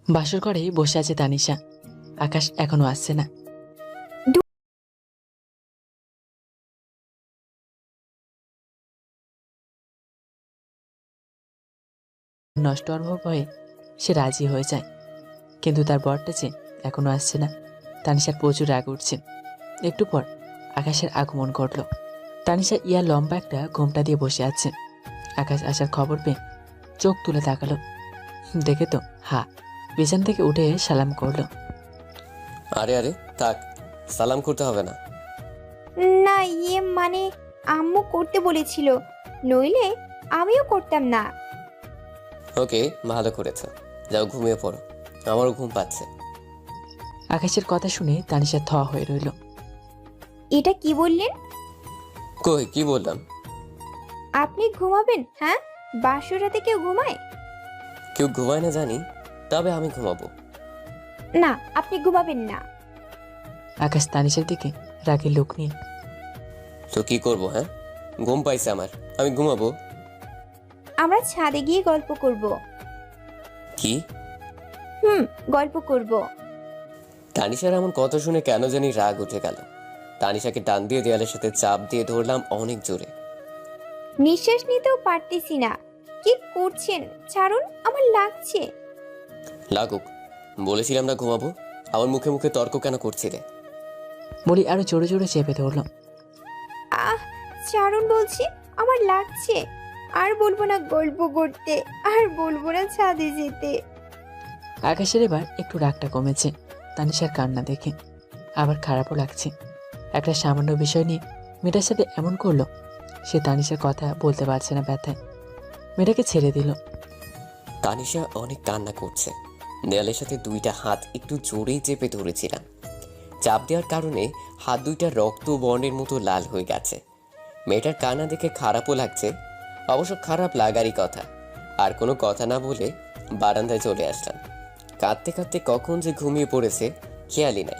বাসর ঘরে বসে আছে তানিশা। আকাশ এখনো আসছে না। নষ্ট হওয়ার ভয়ে সে রাজি হয়ে যায়, কিন্তু তার বরটা যে এখনো আসছে না। তানিশার প্রচুর রাগ উঠছে। একটু পর আকাশের আগমন ঘটল। তানিশা ইয়ার লম্বা একটা ঘোমটা দিয়ে বসে আছে। আকাশ আসার খবর পেয়ে চোখ তুলে তাকালো। দেখে তো বিছান থেকে উঠে সালাম করলো। আরে আরে থাক, সালাম করতে হবে না। না মানে আম্মু করতে বলেছিল, নইলে আমিও করতাম না। ওকে, ভালো করেছো। যাও ঘুমিয়ে পড়ো, আমারও ঘুম পাচ্ছে। আকাশের কথা শুনে তানিশা থ হয়ে রইল। এটা কি বললেন? কই কি বললাম? আপনি ঘুমাবেন? হ্যাঁ, বাসর রাতে কেউ ঘুমায়? কেউ ঘুমায় না জানি, তবে আমি ঘুমাবো। না, আপনি ঘুমাবেন না। আকাশ তানিশার দিকে রাগের লোক নিয়ে। তো কি করবো? হ্যাঁ, ঘুম পাইছে আমার, আমি ঘুমাবো। আমরা ছাদে গিয়ে গল্প করব। কি? গল্প করব। তানিশার এমন কথা শুনে কেন জানি রাগ উঠে গেল। তানিশাকে টান দিয়ে দেয়ালের সাথে চাপ দিয়ে ধরলাম অনেক জোরে। নিঃশ্বাস নিতেও পারতেছি না। কি করছেন? ছাড়ুন, আমার লাগছে। লাগুক, বলেছিলাম না ঘুমাবো। আমার মুখে মুখে তর্ক কেন করছিলে? বলি আরো জোরে জোরে চেপে ধরল। আহ, ছাড়ুন বলছি, আমার লাগছে। আর বলবো না গল্প করতে, আর বলবো না ছাদে যেতে। আকাশের এবার একটু রাগটা কমেছে তানিশার কান্না দেখে। আবার খারাপও লাগছে। একটা সামান্য বিষয় নিয়ে মেয়েটার সাথে এমন করলো। সে তানিশার কথা বলতে পারছে না ব্যথায়। মেয়েটাকে ছেড়ে দিল। তানিশা অনেক কান্না করছে। দেয়ালের সাথে দুইটা হাত একটু জোরেই চেপে ধরেছিলাম। চাপ দেওয়ার কারণে হাত দুইটা রক্ত বর্ণের মতো লাল হয়ে গেছে। মেয়েটার কান্না দেখে খারাপও লাগছে। অবশ্য খারাপ লাগারই কথা। আর কোনো কথা না বলে বারান্দায় চলে আসলাম। কাঁদতে কাঁদতে কখন যে ঘুমিয়ে পড়েছে খেয়ালই নাই।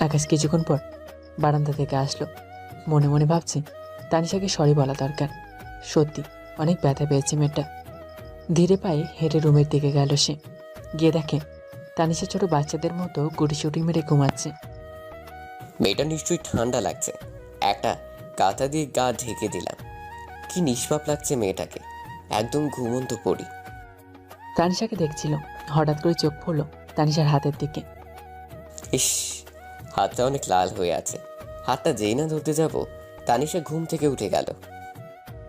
আকাশ কিছুক্ষণ পর বারান্দা থেকে আসলো। মনে মনে ভাবছে তানিশাকে সরি বলা দরকার। সত্যি অনেক ব্যথা পেয়েছে মেয়েটা। ধীরে পায়ে হেঁটে রুমের দিকে গেল সে। গিয়ে দেখে তানিশা ছোট বাচ্চাদের মতো গুটিসুটি মেরে ঘুমাচ্ছে। মেয়েটা নিশ্চয়ই ঠান্ডা লাগছে। একটা কাঁথা দিয়ে গা ঢেকে দিলাম। কি নিষ্পাপ লাগছে মেয়েটাকে, একদম ঘুমন্ত পড়ি। তানিশাকে দেখছিল, হঠাৎ করে চোখ পড়ল তানিশার হাতের দিকে। ইস, হাতটা অনেক লাল হয়ে আছে। হাতটা যেই না ধরতে যাব, তানিশা ঘুম থেকে উঠে গেল।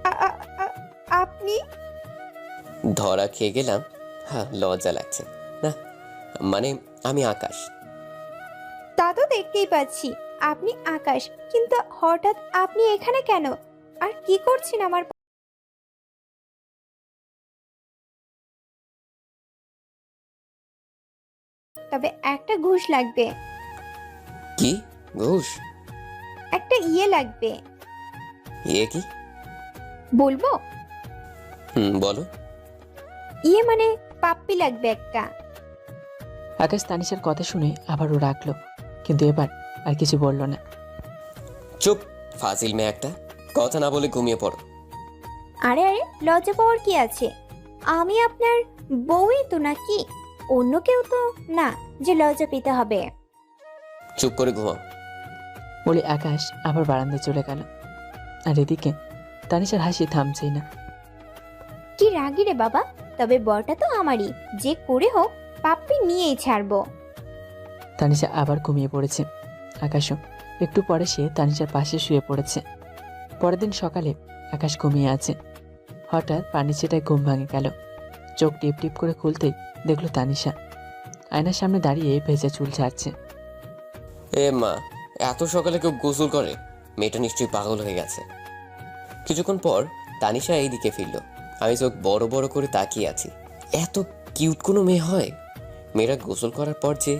আ- আ- আ- আপনি? ধরা খেয়ে গেলাম। হ্যাঁ, লজ্জা লাগছে না, মানে আমি আকাশ। তা তো দেখতেই পাচ্ছি আপনি আকাশ, কিন্তু হঠাৎ আপনি এখানে কেন? আর কি করছেন আমার? তবে একটা ঘুষ লাগবে। কি? ঘুষ? একটা লাগবে। ইয়ে কি? বলবো? বলো। মানে পাপ্পি লাগবে একটা। আকাশ তানিশার কথা শুনে আবারও রাখলো, কিন্তু এবার আর কিছু বলল না। চুপ, ফাজিল মেয়ে একটা। কথা না বলে ঘুমিয়ে পড়ো। আরে আরে, লজ্জা পাওয়ার কি আছে? আমি আপনার বউই তো, নাকি অন্য কেউ তো না যে লজ্জা পেতে হবে। চুপ করে ঘুমাও। বলে আকাশ আবার বারান্দায় চলে গেল। আর এদিকে তানিশার হাসি থামছেই না। কি রাগি রে বাবা, তবে বরটা তো আমারই, যে করে হোক পাপ্পি নিয়েই ছাড়বো। তানিশা আবার ঘুমিয়ে পড়েছে। আকাশও একটু পরে সে তানিশার পাশে শুয়ে পড়েছে। পরের দিন সকালে আকাশ ঘুমিয়ে আছে। হঠাৎ পানি ছেটায় ঘুম ভাঙে গেল। চোখ টিপ টিপ করে খুলতেই দেখলো তানিশা আয়নার সামনে দাঁড়িয়ে ভেজা চুল ছাড়ছে। এ মা, এত সকালে কেউ গোসল করে? মেয়েটা নিশ্চয়ই পাগল হয়ে গেছে। কিছুক্ষণ পর তানিশা এই দিকে ফিরল। আমি চোখ বড় বড় করে তাকিয়ে আছি। এত কিউট কোনো মেয়ে হয়? মেয়েরা গোসল করার পর যে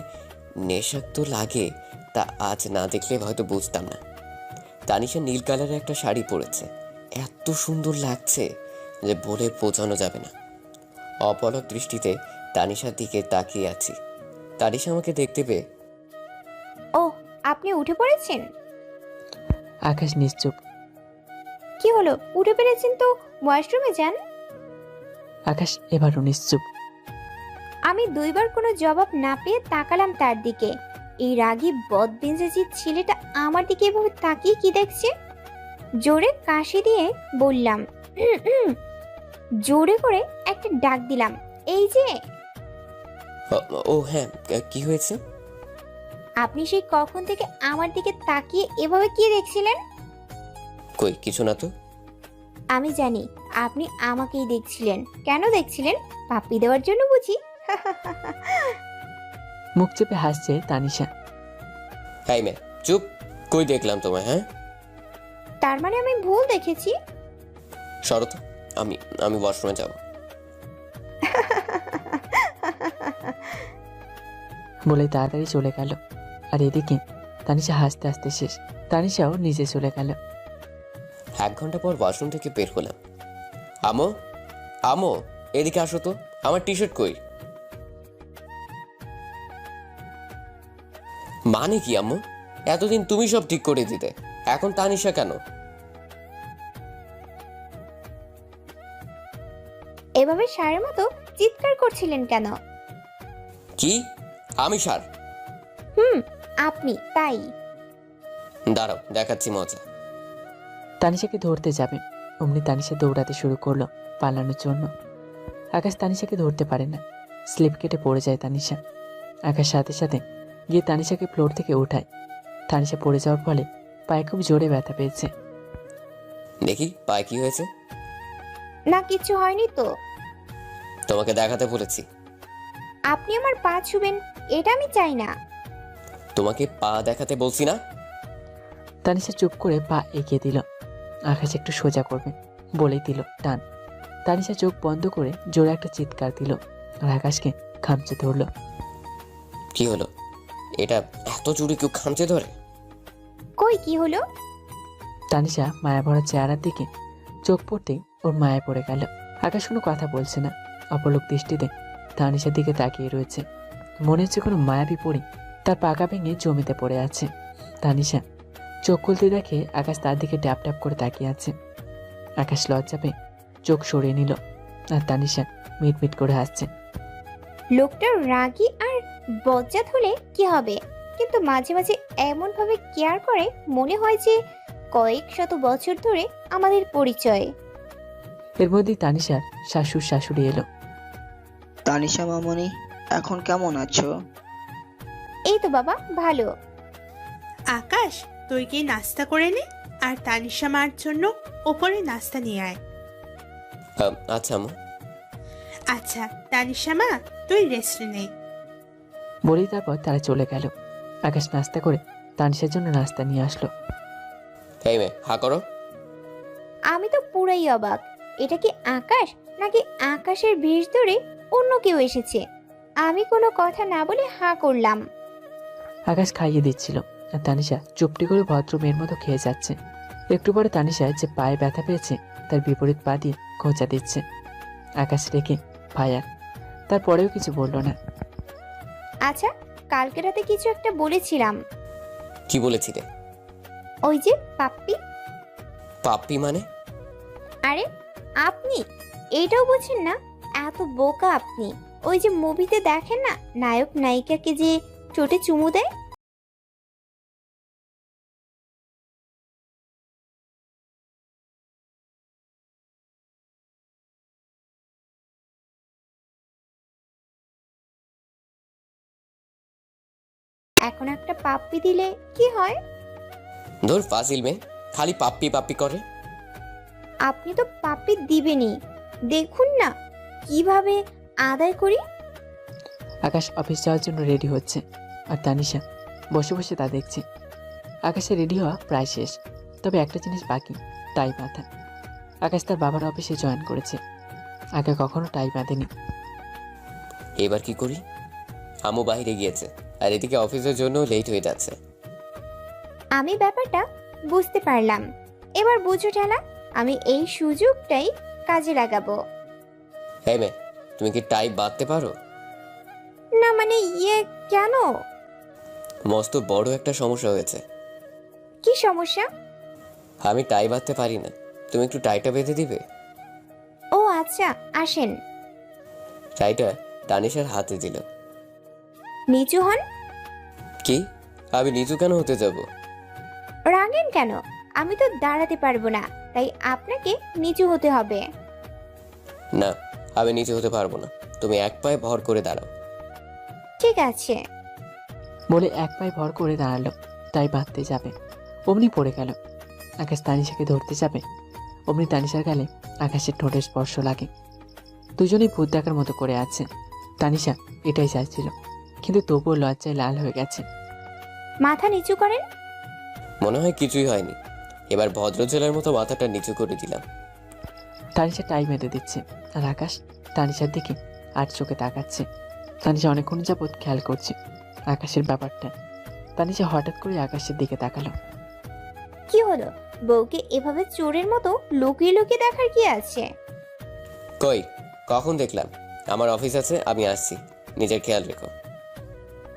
নেশাক্ত লাগে তা আজ না দেখলে হয়তো বুঝতাম না। তানিশা নীল কালারের একটা শাড়ি পরেছে। এত সুন্দর লাগছে যে বলে বোঝানো যাবে না। অপলক দৃষ্টিতে তানিশার দিকে তাকিয়ে আছি। তানিশা আমাকে দেখতে পেয়ে, ও, আপনি উঠে পড়েছেন? আকাশ নিশ্চুপ। কি হলো, উঠে পেরেছেন তো ওয়াশরুমে যান। আকাশ এবারও নিশ্চুপ। আমি দুইবার কোনো জবাব না পেয়ে তাকালাম তার দিকে। এই রাগী বদমেজাজি ছেলেটা আমার দিকে এভাবে তাকিয়ে কি দেখছে? জোরে কাশি দিয়ে বললাম, "উম, উম।" জোরে করে একটা ডাক দিলাম, "এই যে।" ও হ্যাঁ, কি হয়েছে? আপনি সেই কখন থেকে আমার দিকে তাকিয়ে এভাবে কি দেখছিলেন? কই কিছু না তো। আমি জানি আপনি আমাকেই দেখছিলেন। কেন দেখছিলেন? পাপ্পি দেওয়ার জন্য বুঝি? মুখ চেপে হাসছে তানিশা। হাই মে, চুপ। কই দেখলাম তোমায়? হ্যাঁ, তার মানে আমি ভুল দেখেছি? সরো তো, আমি আমি ওয়াশরুমে যাব। বলে তাড়াতাড়ি চলে গেল। আর এদিকে তানিশা হাসতে হাসতে শেষ। তানিশাও নিজে চলে গেল। 1 ঘন্টা পর ওয়াশরুম থেকে বের হলাম। আমো, আমো, এদিকে আসো তো। আমার টি শার্ট কই? মানে কি আম্মু? এতদিন তুমি সব ঠিক করে দিতে, এখন তানিশা কেন? এভাবে সারের মতো চিৎকার করছিলেন কেন? কি? আমি সার? আপনি তাই। দাঁড়াও, দেখাচ্ছি মজা। তানিশাকে ধরতে যাবে, অমনি তানিশা দৌড়াতে শুরু করলো পালানোর জন্য। আকাশ তানিশাকে ধরতে পারে না, স্লিপ কেটে পড়ে যায় তানিশা। আকাশ সাথে সাথে গিয়ে তানিশাকে ফ্লোর থেকে ওঠায়। তানিশা পড়ে যাওয়ার ফলে পায়ে খুব জোরে ব্যথা পেয়েছে। দেখি পায়ে কি হয়েছে। না, কিছু হয়নি তো। তোমাকে দেখাতে বলেছি। আপনি আমার পা ছুবেন এটা আমি চাই না। তোমাকে পা দেখাতে বলছি না? তানিশা চুপ করে পা এগিয়ে দিল। আকাশ একটু সোজা করবে বলেই দিল টান। তানিশা চোখ বন্ধ করে জোরে একটা চিৎকার দিল আর আকাশকে খামচে ধরল। কি হলো? এটা এত জোরে কেউ খামচে ধরে? কই কি হলো? তানিশা মায়া ভরা চেহারার দিকে চোখ পড়তেই ওর মায়া পড়ে গেল। আকাশ কোনো কথা বলছে না, অপলক দৃষ্টিতে তানিশার দিকে তাকিয়ে রয়েছে। মনে হচ্ছে কোনো মায়াবী পড়ি তার পাকা ভেঙে জমিতে পড়ে আছে। তানিশা চোখ খুলতে দেখে আকাশ তার দিকে ট্যাপ ট্যাপ করে তাকিয়ে আছে। আকাশ লজ্জা পেয়ে চোখ সরিয়ে নিল আর তানিশা মিটমিট করে হাসছে। লোকটা রাগী আর বজ্জাত হলে কি হবে, কিন্তু মাঝে মাঝে এমন ভাবে কেয়ার করে মনে হয় যে কয়েক শত বছর ধরে আমাদের পরিচয়। এর মধ্যেই তানিশার শাশুড় শাশুড়ি এলো। তানিশা মামনি, এখন কেমন আছো? এই তো বাবা, ভালো। আকাশ, তুই কি নাস্তা করে নে, আর তানিশা মার জন্য ওপরে নাস্তা নিয়ে আয়। আচ্ছা আম্মু। আচ্ছা তানিশা মা, তুই রেস্ট নে। বলেই তারপর তারা চলে গেল। আকাশ নাস্তা করে তানিশার জন্য নাস্তা নিয়ে আসলো। এই মে, হা করো। আমি তো পুরাই অবাক, এটা কি আকাশ নাকি আকাশের ভিড় ধরে অন্য কেউ এসেছে? আমি কোনো কথা না বলে হাঁ করলাম। আকাশ খাইয়ে দিচ্ছিল আর তানিশা চুপটি করে ভদ্র মেয়ের মতো খেয়ে যাচ্ছে। একটু পরে তানিশা যে পায়ে ব্যথা পেয়েছে তার বিপরীত পা দিয়ে খোঁচা দিচ্ছে। আকাশ রেখে ফায়ার, তারপরেও কিছু বলল না। আচ্ছা, কালকে রাতে কিছু একটা বলেছিলাম। কি বলেছিলে? ওই যে পাপ্পি। পাপ্পি মানে? আরে আপনি এইটাও বুঝেন না? এত বোকা আপনি। ওই যে মুভিতে দেখেন না, নায়ক নায়িকাকে যে ঠোঁটে চুমু দেয়। এখন একটা পাপ্পি দিলে কি হয়? ধর ফাজিল মেয়ে, খালি পাপ্পি পাপ্পি করে। আপনি তো পাপ্পি দিবেনই, দেখুন না কিভাবে আদায় করি। আকাশ অফিস যাওয়ার জন্য রেডি হচ্ছে আর তানিশা বসে বসে তা দেখছে। আকাশের রেডি হওয়া প্রায় শেষ, তবে একটা জিনিস বাকি, টাই বাঁধা। আকাশ তার বাবার অফিসে জয়েন করেছে, আগে কখনো টাই বাঁধেনি। এবার কি করি? আম্মু বাইরে গিয়েছে আর এদিকে অফিসের জন্য লেট হয়ে যাচ্ছে। আমি ব্যাপারটা বুঝতে পারলাম, এবার বুঝো ঠেলা। আমি এই সুযোগটাই কাজে লাগাবো। এই মে, তুমি কি টাই বাঁধতে পারো? না মানে কেন? মস্ত বড় একটা সমস্যা হয়েছে। কি সমস্যা? আমি টাই বাঁধতে পারি না, তুমি একটু টাইটা বেঁধে দিবে? ও আচ্ছা, আসেন। টাইটা তানিশার হাতে দিল। নিচু হন। কি? আমি নিচু কেন হতে যাব? রাগেন কেন? আমি তো দাঁড়াতে পারবো না, তাই আপনাকে নিচু হতে হবে। না, আমি নিচু হতে পারবো না। তুমি এক পায়ে ভর করে দাঁড়াও। ঠিক আছে। বলে এক পায়ে ভর করে দাঁড়ালো, তাই বাঁধতে যাবে অমনি পড়ে গেল। আকাশ তানিশাকে ধরতে যাবে অমনি তানিশার গালে আকাশের ঠোঁটের স্পর্শ লাগে। দুজনেই ভূত দেখার মতো করে আছে। তানিশা এটাই চাইছিল, কিন্তু তবুও লজ্জায় লাল হয়ে গেছে। মাথা নিচু করেন। মনে হয় কিছুই হয়নি। এবার ভদ্রজলের মতো মাথাটা নিচু করে দিলাম। তানিশা টাই মেরে দিচ্ছে, আর আকাশ তানিশার দিকে আর চোখে তাকাচ্ছে। তানিশা অনেকক্ষণ যাবৎ খেয়াল করছে আকাশের ব্যাপারটা। তানিশা হঠাৎ করে আকাশের দিকে তাকালো। কি হলো? বউকে এভাবে চোরের মতো লুকিয়ে লুকিয়ে দেখার কি আছে? কই, কখন দেখলাম? আমার অফিস আছে, আমি আসছি। নিজের খেয়াল রেখো।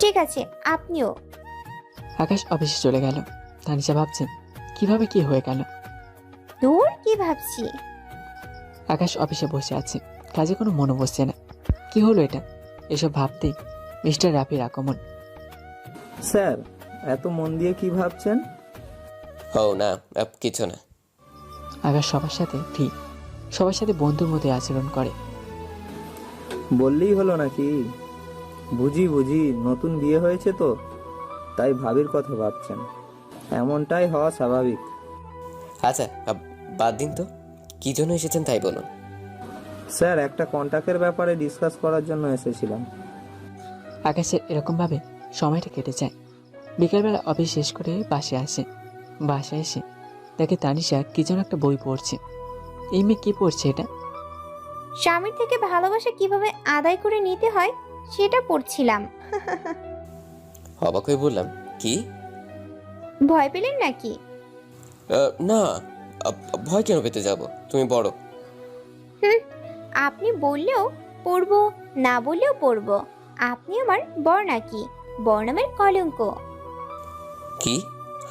ঠিক আছে, আপনিও। আকাশ অফিসে চলে গেল। তানিশা ভাবছে কিভাবে কি হয়ে গেল। দূর, কি ভাবছি? আকাশ অফিসে বসে আছে, কাজে কোনো মনে বসছে না। কি হলো এটা? এসব ভাবতেই মিস্টার রাফির আগমন। স্যার, এত মন দিয়ে কি ভাবছেন? ও না, কিছু না। আকাশ সবার সাথে ফ্রি, সবার সাথে বন্ধুর মতো আচরণ করে। বললেই হলো নাকি? বুঝি বুঝি, নতুন বিয়ে হয়েছে তো, তাই ভাবির কথা ভাবছেন। এমনটাই হওয়া স্বাভাবিক। আচ্ছা, বাদ দিন তো। কি জন্য এসেছেন তাই বলুন। স্যার, একটা কন্ট্যাক্টের ব্যাপারে ডিসকাস করার জন্য এসেছিলাম। আকাশের এরকমভাবে সময়টা কেটে যায়। বিকেলবেলা অফিস শেষ করে বাসায় আসে। বাসায় এসে দেখে তানিশা কি যেন একটা বই পড়ছে। এই মেয়ে কি পড়ছে এটা? স্বামীর থেকে ভালোবাসা কিভাবে আদায় করে নিতে হয় সেটা পড়ছিলাম। অবাক হয়ে বললাম, কি? ভয় পেলেন নাকি? না, ভয় কেন পেতে যাব? তুমি বড়। আপনি বললেও পড়বো, না বললেও পড়বো। আপনি আমার বর নাকি? বর নামের কলঙ্ক। কি?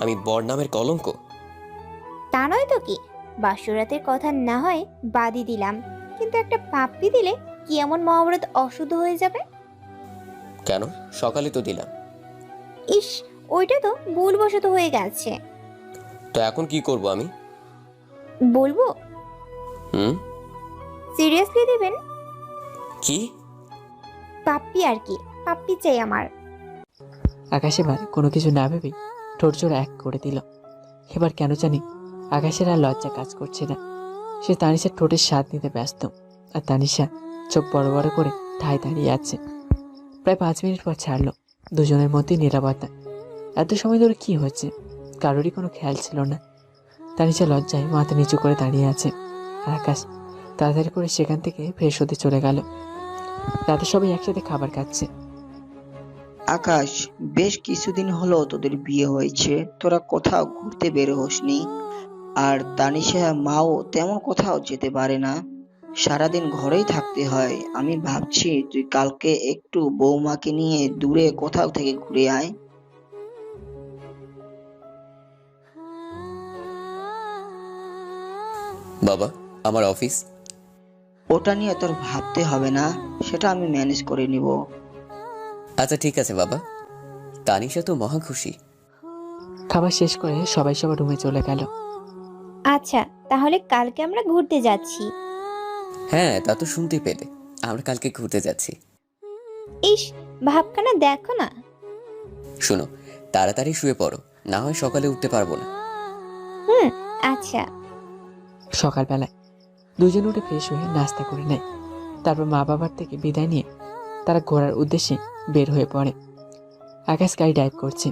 আমি বর নামের কলঙ্ক? তা নয় তো কি? বাসরাতের কথা না হয় বাদই দিলাম, কিন্তু একটা পাপ্পি দিলে কি এমন মহাভারত অশুদ্ধ হয়ে যাবে? কেন? সকালে তো দিলাম। ইস, ওইটা তো ভুলবশত হয়ে গেছে। তো এখন কি করব আমি? বলবো? হুম? সিরিয়াসলি দিবেন? কি? পাপ্পি আর কি, পাপ্পি চাই আমার। আকাশ এবার কোনো কিছু না ভেবেই ঠোঁট জোড়া এক করে দিল। এবার কেন জানি আকাশের আর লজ্জা কাজ করছে না। সে তানিশার ঠোঁটের স্বাদ নিতে ব্যস্ত, আর তানিশা চোখ বড় বড় করে ঠায় দাঁড়িয়ে আছে। প্রায় 5 মিনিট পর ছাড়লো। দুজনের মধ্যেই নিরাপত্তা। এত সময় ধরে কি হচ্ছে কারোরই কোনো খেয়াল ছিল না। তানিশা লজ্জায় মাথা নিচু করে দাঁড়িয়ে আছে, আর আকাশ তাড়াতাড়ি করে সেখান থেকে ফ্রেশ হতে চলে গেল। রাতে সবাই একসাথে খাবার খাচ্ছে। আকাশ, বেশ কিছুদিন হলো তোদের বিয়ে হয়েছে, তোরা কোথাও ঘুরতে বের হসনি। আর তানিশা মাও তেমন কোথাও যেতে পারে না, সারাদিন ঘরেই থাকতে হয়। আমি ভাবছি তুই কালকে একটু বৌমাকে নিয়ে দূরে কোথাও থেকে ঘুরে আয়। বাবা, আমার অফিস। ওটা নিয়ে তোর ভাবতে হবে না, সেটা আমি ম্যানেজ করে নিব। আচ্ছা ঠিক আছে বাবা। তানিশা তো মহা খুশি। খাবার শেষ করে সবাই সবার রুমে চলে গেল। আচ্ছা, তাহলে কালকে আমরা ঘুরতে যাচ্ছি। হ্যাঁ, তা তো শুনতে পেলে। আমরা কালকে ঘুরতে যাচ্ছি। ইস, ভাবখানা দেখো না। শোনো, তাড়াতাড়ি শুয়ে পড়ো, না হয় সকালে উঠতে পারবো না। আচ্ছা। সকালবেলায় দুজন উঠে ফ্রেশ হয়ে নাস্তা করে নেয়। তারপর মা বাবার থেকে বিদায় নিয়ে তারা ঘোরার উদ্দেশ্যে বের হয়ে পড়ে। আকাশ গাড়ি ড্রাইভ করছে,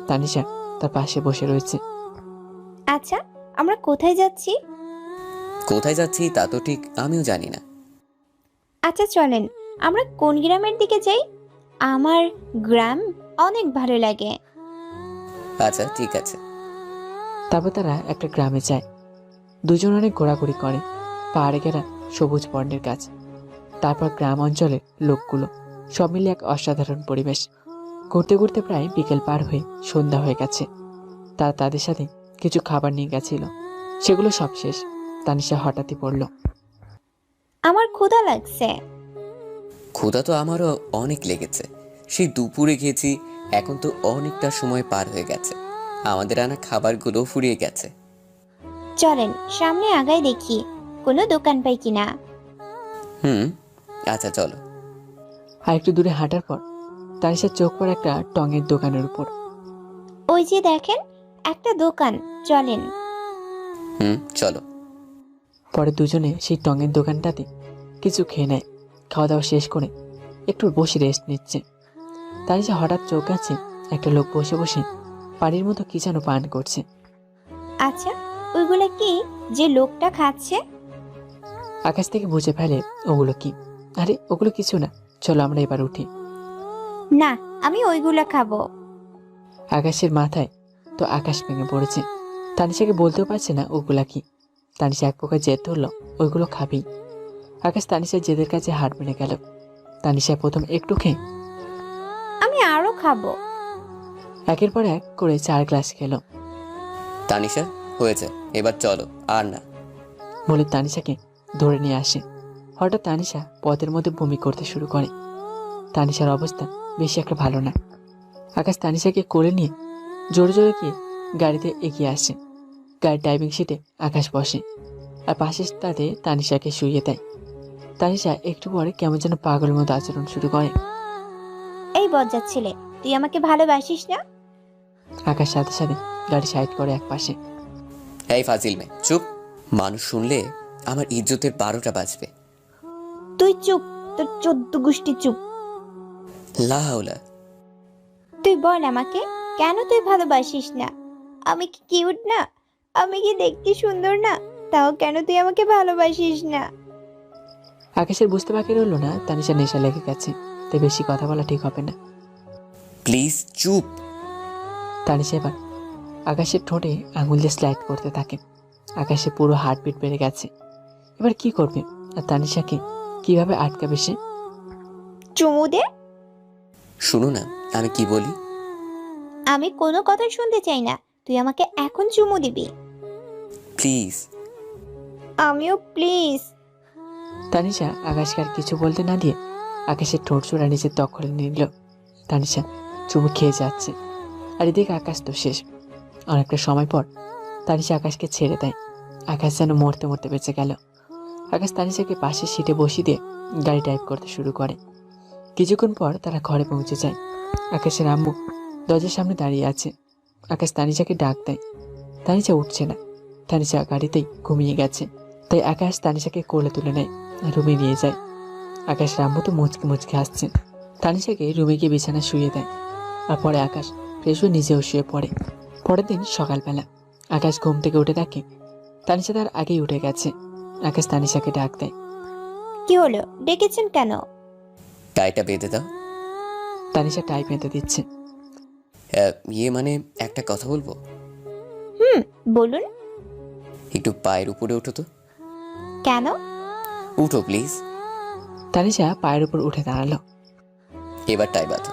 তানিশা তার পাশে বসে রয়েছে। আচ্ছা, আমরা কোথায় যাচ্ছি? কোথায় যাচ্ছি তা তো ঠিক আমিও জানি না। আচ্ছা চলেন, আমরা কোন গ্রামের দিকে যাই? আমার গ্রাম অনেক ভালো লাগে। আচ্ছা ঠিক আছে। তারপর তারা একটা গ্রামে যায়। দুজন অনেক ঘোরাঘুরি করে, পাহাড়ে ঘেরা সবুজ বনের গাছ, তারপর গ্রাম অঞ্চলের লোকগুলো, সব মিলে এক অসাধারণ পরিবেশ। ঘুরতে ঘুরতে প্রায় বিকেল পার হয়ে সন্ধ্যা হয়ে গেছে। তারা তাদের সাথে কিছু খাবার নিয়ে গেছিল, সেগুলো সব শেষ। তানিশা হঠাৎই পড়ল, আমার ক্ষুধা লাগছে। ক্ষুধা তো আমারও অনেক লেগেছে। সেই দুপুরে খেয়েছি, এখন তো অনেকটা সময় পার হয়ে গেছে, আমাদের আনা খাবারগুলো ফুরিয়ে গেছে। চলেন সামনে আগাই দেখি কোনো দোকান পাই কিনা। হুম, আচ্ছা চলো। আর একটু দূরে হাঁটার পর তানিশার চোখ পড়ে একটা টঙের দোকানের উপর। ওই যে দেখেন একটা দোকান, চলেন। হুম, চলো। পরে দুজনে সেই টঙের দোকানটাতে কিছু খেয়ে নেয়। খাওয়া দাওয়া শেষ করে একটু বসে রেস্ট নিচ্ছে। তানিশা হঠাৎ চোখ আছে একটা লোক বসে বসে পানির মতো কি যেন পান করছে। আচ্ছা ওইগুলা কি যে লোকটা খাচ্ছে? আকাশ থেকে বুঝে ফেলে ওগুলো কি। আরে ওগুলো কিছু না, চলো আমরা এবার উঠি। না, আমি ওইগুলা খাবো। আকাশের মাথায় তো আকাশ ভেঙে পড়েছে। তানিশাকে বলতেও পারছে না ওগুলা কি। তানিশা এক প্রকার জেদ ধরলো ওইগুলো খাবেই। আকাশ তানিশার জেদের কাছে হাড় মেনে গেল। তানিশা প্রথম একটু খেয়ে আমি আরো খাবো। একের পর এক করে 4 গ্লাস খেলো। তানিশা, হয়েছে, এবার চলো, আর না। বলে তানিশাকে ধরে নিয়ে আসে। হঠাৎ তানিশা পথের মধ্যে বমি করতে শুরু করে। তানিশার অবস্থা বেশি একটা ভালো না। আকাশ তানিশাকে কোলে নিয়ে জোরে জোরে গিয়ে গাড়িতে এগিয়ে আসে। গাড়ির ড্রাইভিং সিটে আকাশ বসে আর পাশের তাতে তানিশাকে শুইয়ে দেয়। তানিশা একটু পরে কেমন যেন পাগলের মতো আচরণ শুরু করে। এই বজ্জাত ছেলে, তুই আমাকে ভালোবাসিস না? আকাশ সাথে সাথে গাড়ি সাইড করে এক পাশে। এই ফাজিল মেয়ে, চুপ। মানুষ শুনলে আমার ইজ্জতের 12টা বাজবে। তুই চুপ, তোর 14 গোষ্ঠী চুপ। লা হাওলা। তুই বল আমাকে, কেন তুই ভালোবাসিস না? আমি কি কিউট না? আমি কি দেখতে সুন্দর না? তাও কেন তুই আমাকে ভালোবাসিস না? আকাশের বুঝতে বাকি রইল না তানিশা নেশা লেগে গেছে, তাই বেশি কথা বলা ঠিক হবে না। প্লিজ চুপ। তানিশা এবার আকাশের ঠোঁটে আঙুল দিয়ে স্লাইড করতে থাকে। আকাশের পুরো হার্টবিট বেড়ে গেছে। এবার কি করবে আর তানিশাকে কিভাবে আটকাবে সে? চুমু দে। শুনো না আমি কি বলি। আমি কোনো কথা শুনতে চাই না, তুই আমাকে এখন চুমু দিবি। প্লিজ। আমিও প্লিজ। তানিশা আকাশকে আর কিছু বলতে না দিয়ে আকাশের ঠোঁট চূড়া নিজের দখলে নিল। তানিশা চুমু খেয়ে যাচ্ছে আর এদিকে আকাশ তো শেষ। অনেকটা সময় পর তানিশা আকাশকে ছেড়ে দেয়। আকাশ যেন মরতে মরতে বেঁচে গেল। আকাশ তানিশাকে পাশের সিটে বসিয়ে দিয়ে গাড়ি ড্রাইভ করতে শুরু করে। কিছুক্ষণ পর তারা ঘরে পৌঁছে যায়। আকাশের আম্মু দরজার সামনে দাঁড়িয়ে আছে। আকাশ তানিশাকে ডাক দেয়, তানিশা উঠছে না। তানিশা গাড়িতেই ঘুমিয়ে গেছে। তাই আকাশ তানিশাকে কোলে তুলে নেয়, রুমে নিয়ে যায়। আকাশ আম্মু তো মুচকে মুচকে আসছে। তানিশাকে রুমে গিয়ে বিছানা শুয়ে দেয় আর পরে আকাশ ফ্রেশ হয়ে নিজেও শুয়ে পড়ে। পরের দিন সকালবেলা আকাশ ঘুম থেকে উঠে দেখে তানিশা তার আগেই উঠে গেছে। আকাশ তানিশাকে ডাক দেয়। কি হলো, ডেকেছেন কেন? টাইটা বেঁধে দাও। তানিশা টাই বেঁধে দিচ্ছে। মানে একটা কথা বলবো। বলুন। একটু পায়ের উপরে ওঠো তো। কেন? উঠো প্লিজ। তানিশা পায়ের উপর উঠে দাঁড়ালো। এবার টাই বাঁধো।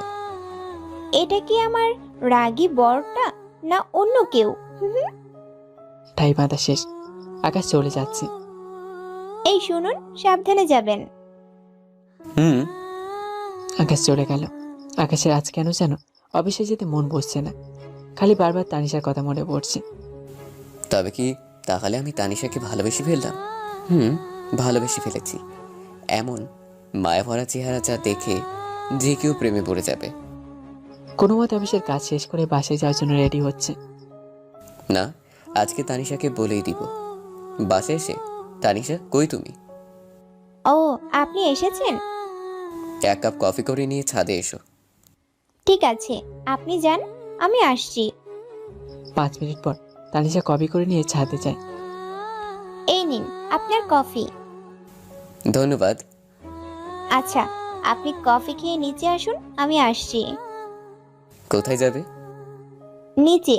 এটা কি আমার রাগী বরটা না অন্য কেউ? টাই বাঁধা শেষ। আকাশ চলে যাচ্ছে। এই শুনুন, সাবধানে যাবেন। হুম। আকাশ চলে গেল। আকাশের আজ কেন যেন অফিসে যেতে মন বসছে না, খালি বারবার তানিশার কথা মনে পড়ছে। তবে কি তাহলে আমি তানিশাকে ভালোবেসে ফেললাম? ভালোবেসে ফেলেছি। এমন মায়াভরা চেহারা যা দেখে যে কেউ প্রেমে পড়ে যাবে। কোনো মতে অফিসের কাজ শেষ করে বাসায় যাওয়ার জন্য রেডি হচ্ছে। না, আজকে তানিশাকে বলেই দিব। বাসে এসে, তানিশা কই তুমি? ও, আপনি এসেছেন? 1 কাপ কফি করে নিয়ে ছাদে এসো। ঠিক আছে, আপনি যান, আমি আসছি। 5 মিনিট পর তানিশা কপি করে নিয়ে ছাদে যায়। এই নিন আপনার কফি। ধন্যবাদ। আচ্ছা, আপনি কফি খেয়ে নিচে আসুন, আমি আসছি। কোথায় যাবে? নিচে।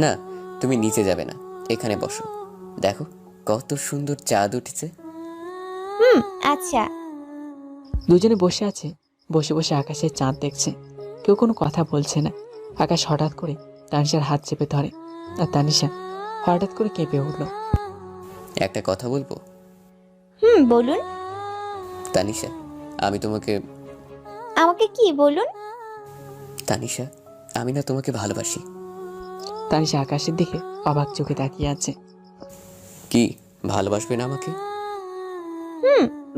না, তুমি নিচে যাবে না, এখানে বসো। দেখো কত সুন্দর চাঁদ উঠেছে। আচ্ছা। দুজনে বসে আছে। বসে বসে আকাশের চাঁদ দেখছে। কেউ কোনো কথা বলছে না। আকাশ হঠাৎ করে তানিশার হাত চেপে ধরে আর তানিশা হঠাৎ করে কেঁপে উঠল। একটা কথা বলবো? বলুন। তানিশা, আমি তোমাকে আমাকে কি বলুন? তানিশা, আমি না তোমাকে ভালোবাসি। তানিশা আকাশের দিকে অবাক চোখে তাকিয়ে আছে। কি ভালোবাসবে না আমাকে?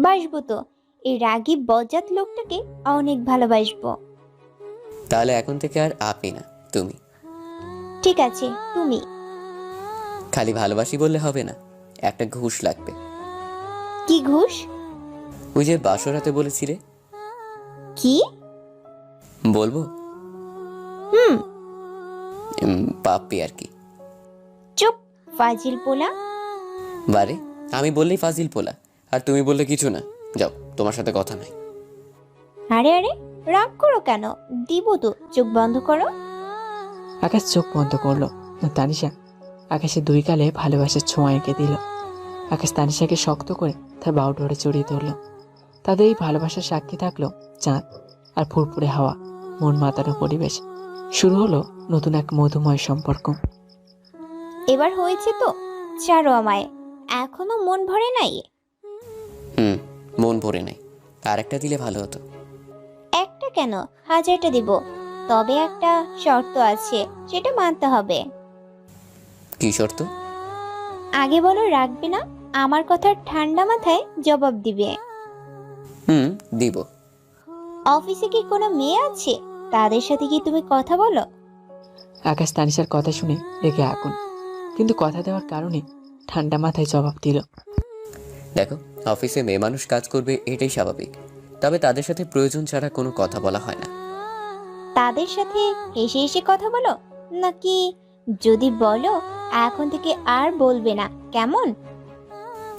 বাসবো তো। এই রাগী বজ্জাত লোকটাকে অনেক ভালোবাসবো। তাহলে এখন থেকে আর আপনি না, তুমি। ঠিক আছে, তুমি। খালি ভালোবাসি বললে হবে না, একটা ঘুষ লাগবে। কি ঘুষ? ওই যে বাসরাতে বলেছিলে। কি? বলবো? হুম। পাপ্পি আর কি। চুপ, ফাজিল পোলা। বারে, আমি বললেই ফাজিল পোলা, আর তুমি বললে কিছু না। যাও, তোমার সাথে কথা নাই। আরে আরে, রাগ করো কেন? দিব তো, চোখ বন্ধ করো। আকাশ চোখ বন্ধ করলো। তানিশা আকাশের দুই গালে ভালোবাসার ছোঁয়া এঁকে দিল। আকাশ তানিশাকে শক্ত করে তার বাহু ধরে জড়িয়ে ধরল। তাদের এই ভালোবাসার সাক্ষী থাকলো চাঁদ আর ফুরফুরে হাওয়া, মন মাতানো পরিবেশ। শুরু হলো নতুন এক মধুময় সম্পর্ক। এবার হয়েছে তো, ছাড়ো আমায়। এখনো মন ভরে নাই? মন ভরে নাই, আর একটা দিলে ভালো হতো। একটা কেন, 1000টা দিব। তবে একটা শর্ত আছে, সেটা মানতে হবে। কি শর্ত? আগে বলো, রাখবে না? আমার কথার ঠান্ডা মাথায় জবাব দিবে। দিব। অফিসে কি কোনো মেয়ে আছে? তাদের সাথে কি তুমি কথা বলো? আকাশ তানিশার কথা শুনে রেগে আগুন, কিন্তু কথা দেওয়ার কারণে ঠান্ডা মাথায় জবাব দিল। দেখো, অফিসে মেয়ে মানুষ কাজ করবে, এটাই স্বাভাবিক। তবে তাদের সাথে প্রয়োজন ছাড়া কোনো কথা বলা হয় না। তাদের সাথে হেসে হেসে কথা বলো নাকি? যদি বলো, এখন থেকে আর বলবে না, কেমন?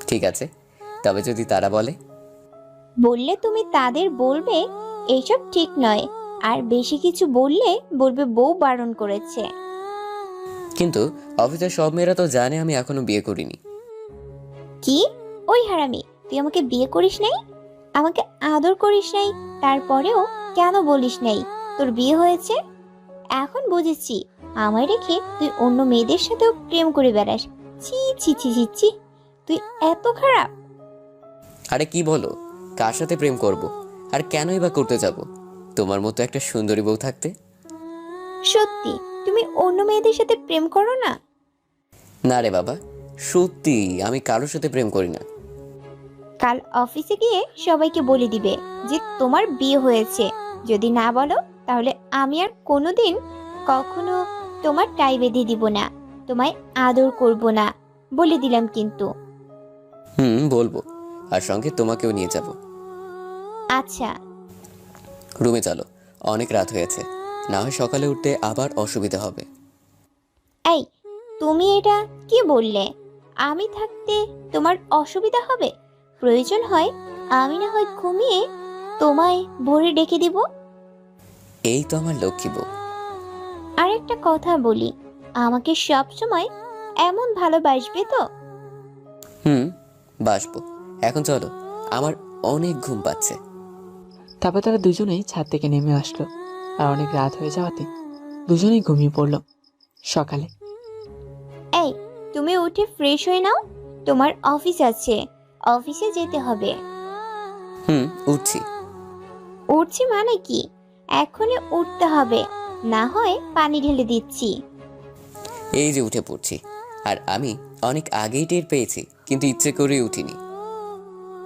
ঠিক আছে, তবে যদি তারা বলে? বললে তুমি তাদের বলবে এইসব ঠিক নয়, আর বেশি কিছু বললে বলবে বউ বারণ করেছে। কিন্তু অফিসের সব মেয়েরা তো জানে আমি এখনো বিয়ে করিনি। কি? ওই হারামি, তুই আমাকে বিয়ে করিস নাই, আমাকে আদর করিস নাই, তারপরেও কেন বলিস নাই তোর বিয়ে হয়েছে? এখন বুঝেছি, আমায় রেখে তুই অন্য মেয়েদের সাথেও প্রেম করে বেড়াস। ছি ছি ছি ছি ছি, তুই এত খারাপ। আরে কি বলো, কার সাথে প্রেম করব? আর কেনই বা করতে যাব তোমার মতো একটা সুন্দরী বউ থাকতে? সত্যি তুমি অন্য মেয়েদের সাথে প্রেম করো না? না রে বাবা, সত্যি আমি কারোর সাথে প্রেম করি না। কাল অফিসে গিয়ে সবাইকে বলে দিবে যে তোমার বিয়ে হয়েছে। যদি না বলো, তাহলে আমি আর কোনোদিন কখনো তোমার টাই বেঁধে দিব না, তোমায় আদর করব না, বলে দিলাম কিন্তু। বলবো, আর সঙ্গে তোমাকেও নিয়ে যাব। আচ্ছা। রুমে চলো, অনেক রাত হয়েছে, না হয় সকালে উঠতে আবার অসুবিধা হবে। এই, তুমি এটা কি বললে? আমি থাকতে তোমার অসুবিধা হবে? প্রয়োজন হয় আমি না হয় ঘুমিয়ে তোমায় ভোরে ডেকে দিব। এই তো আমার লক্ষ্মী বউ। আর একটা কথা বলি, আমাকে সব সময় এমন ভালোবাসবে তো? বাসবো। এখন চলো, আমার অনেক ঘুম পাচ্ছে। তারপর তারা দুজনেই ছাদ থেকে নেমে আসলো, আর অনেক রাত হয়ে যাওয়াতে দুজনেই ঘুমিয়ে পড়লো। সকালে এই, তুমি উঠে ফ্রেশ হয়ে নাও, তোমার অফিস আছে, অফিসে যেতে হবে। উঠছি। উঠছি মানে কি? এখনই উঠতে হবে, না হয় পানি ঢেলে দিচ্ছি। এই যে উঠে পড়ছি, আর আমি অনেক আগেই টের পেয়েছি, কিন্তু ইচ্ছে করে উঠিনি।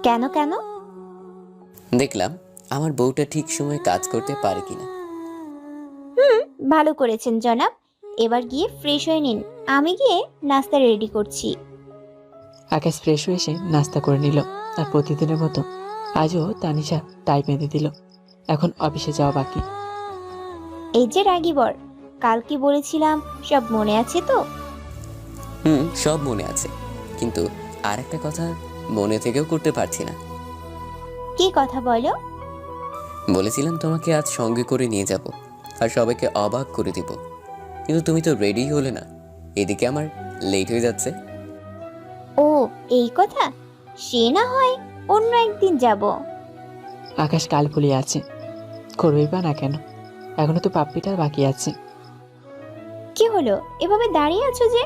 কেন কেন? দেখলাম আমার বউটা ঠিক সময়ে কাজ করতে পারে কিনা। ভালো করেছেন জনাব। এবার গিয়ে ফ্রেশ হয়ে নিন, আমি গিয়ে নাস্তা রেডি করছি। আকাশ ফ্রেশ হয়ে এসে নাস্তা করে নিল, আর প্রতিদিনের মতো আজও তানিশা টাই বেঁধে দিল। এখন অফিসে যাওয়া বাকি। এই যে রাগী বর, কাল কি বলেছিলাম সব মনে আছে তো? সব মনে আছে, কিন্তু আর একটা কথা মনে থেকেও করতে পারছি না। কি কথা বলো? বলেছিলাম তোমাকে আজ সঙ্গে করে নিয়ে যাব, আর সবাইকে অবাক করে দিব, কিন্তু তুমি তো রেডি হলে না। এদিকে আমার লেট হয়ে যাচ্ছে। ও, এই কথা। সে না হয় অন্য একদিন যাব। আকাশ কাল ফুলিয়ে আছে, করবেই বা না কেন, এখনো তো পাপ্পিটার বাকি আছে। কি হলো, এভাবে দাঁড়িয়ে আছো যে?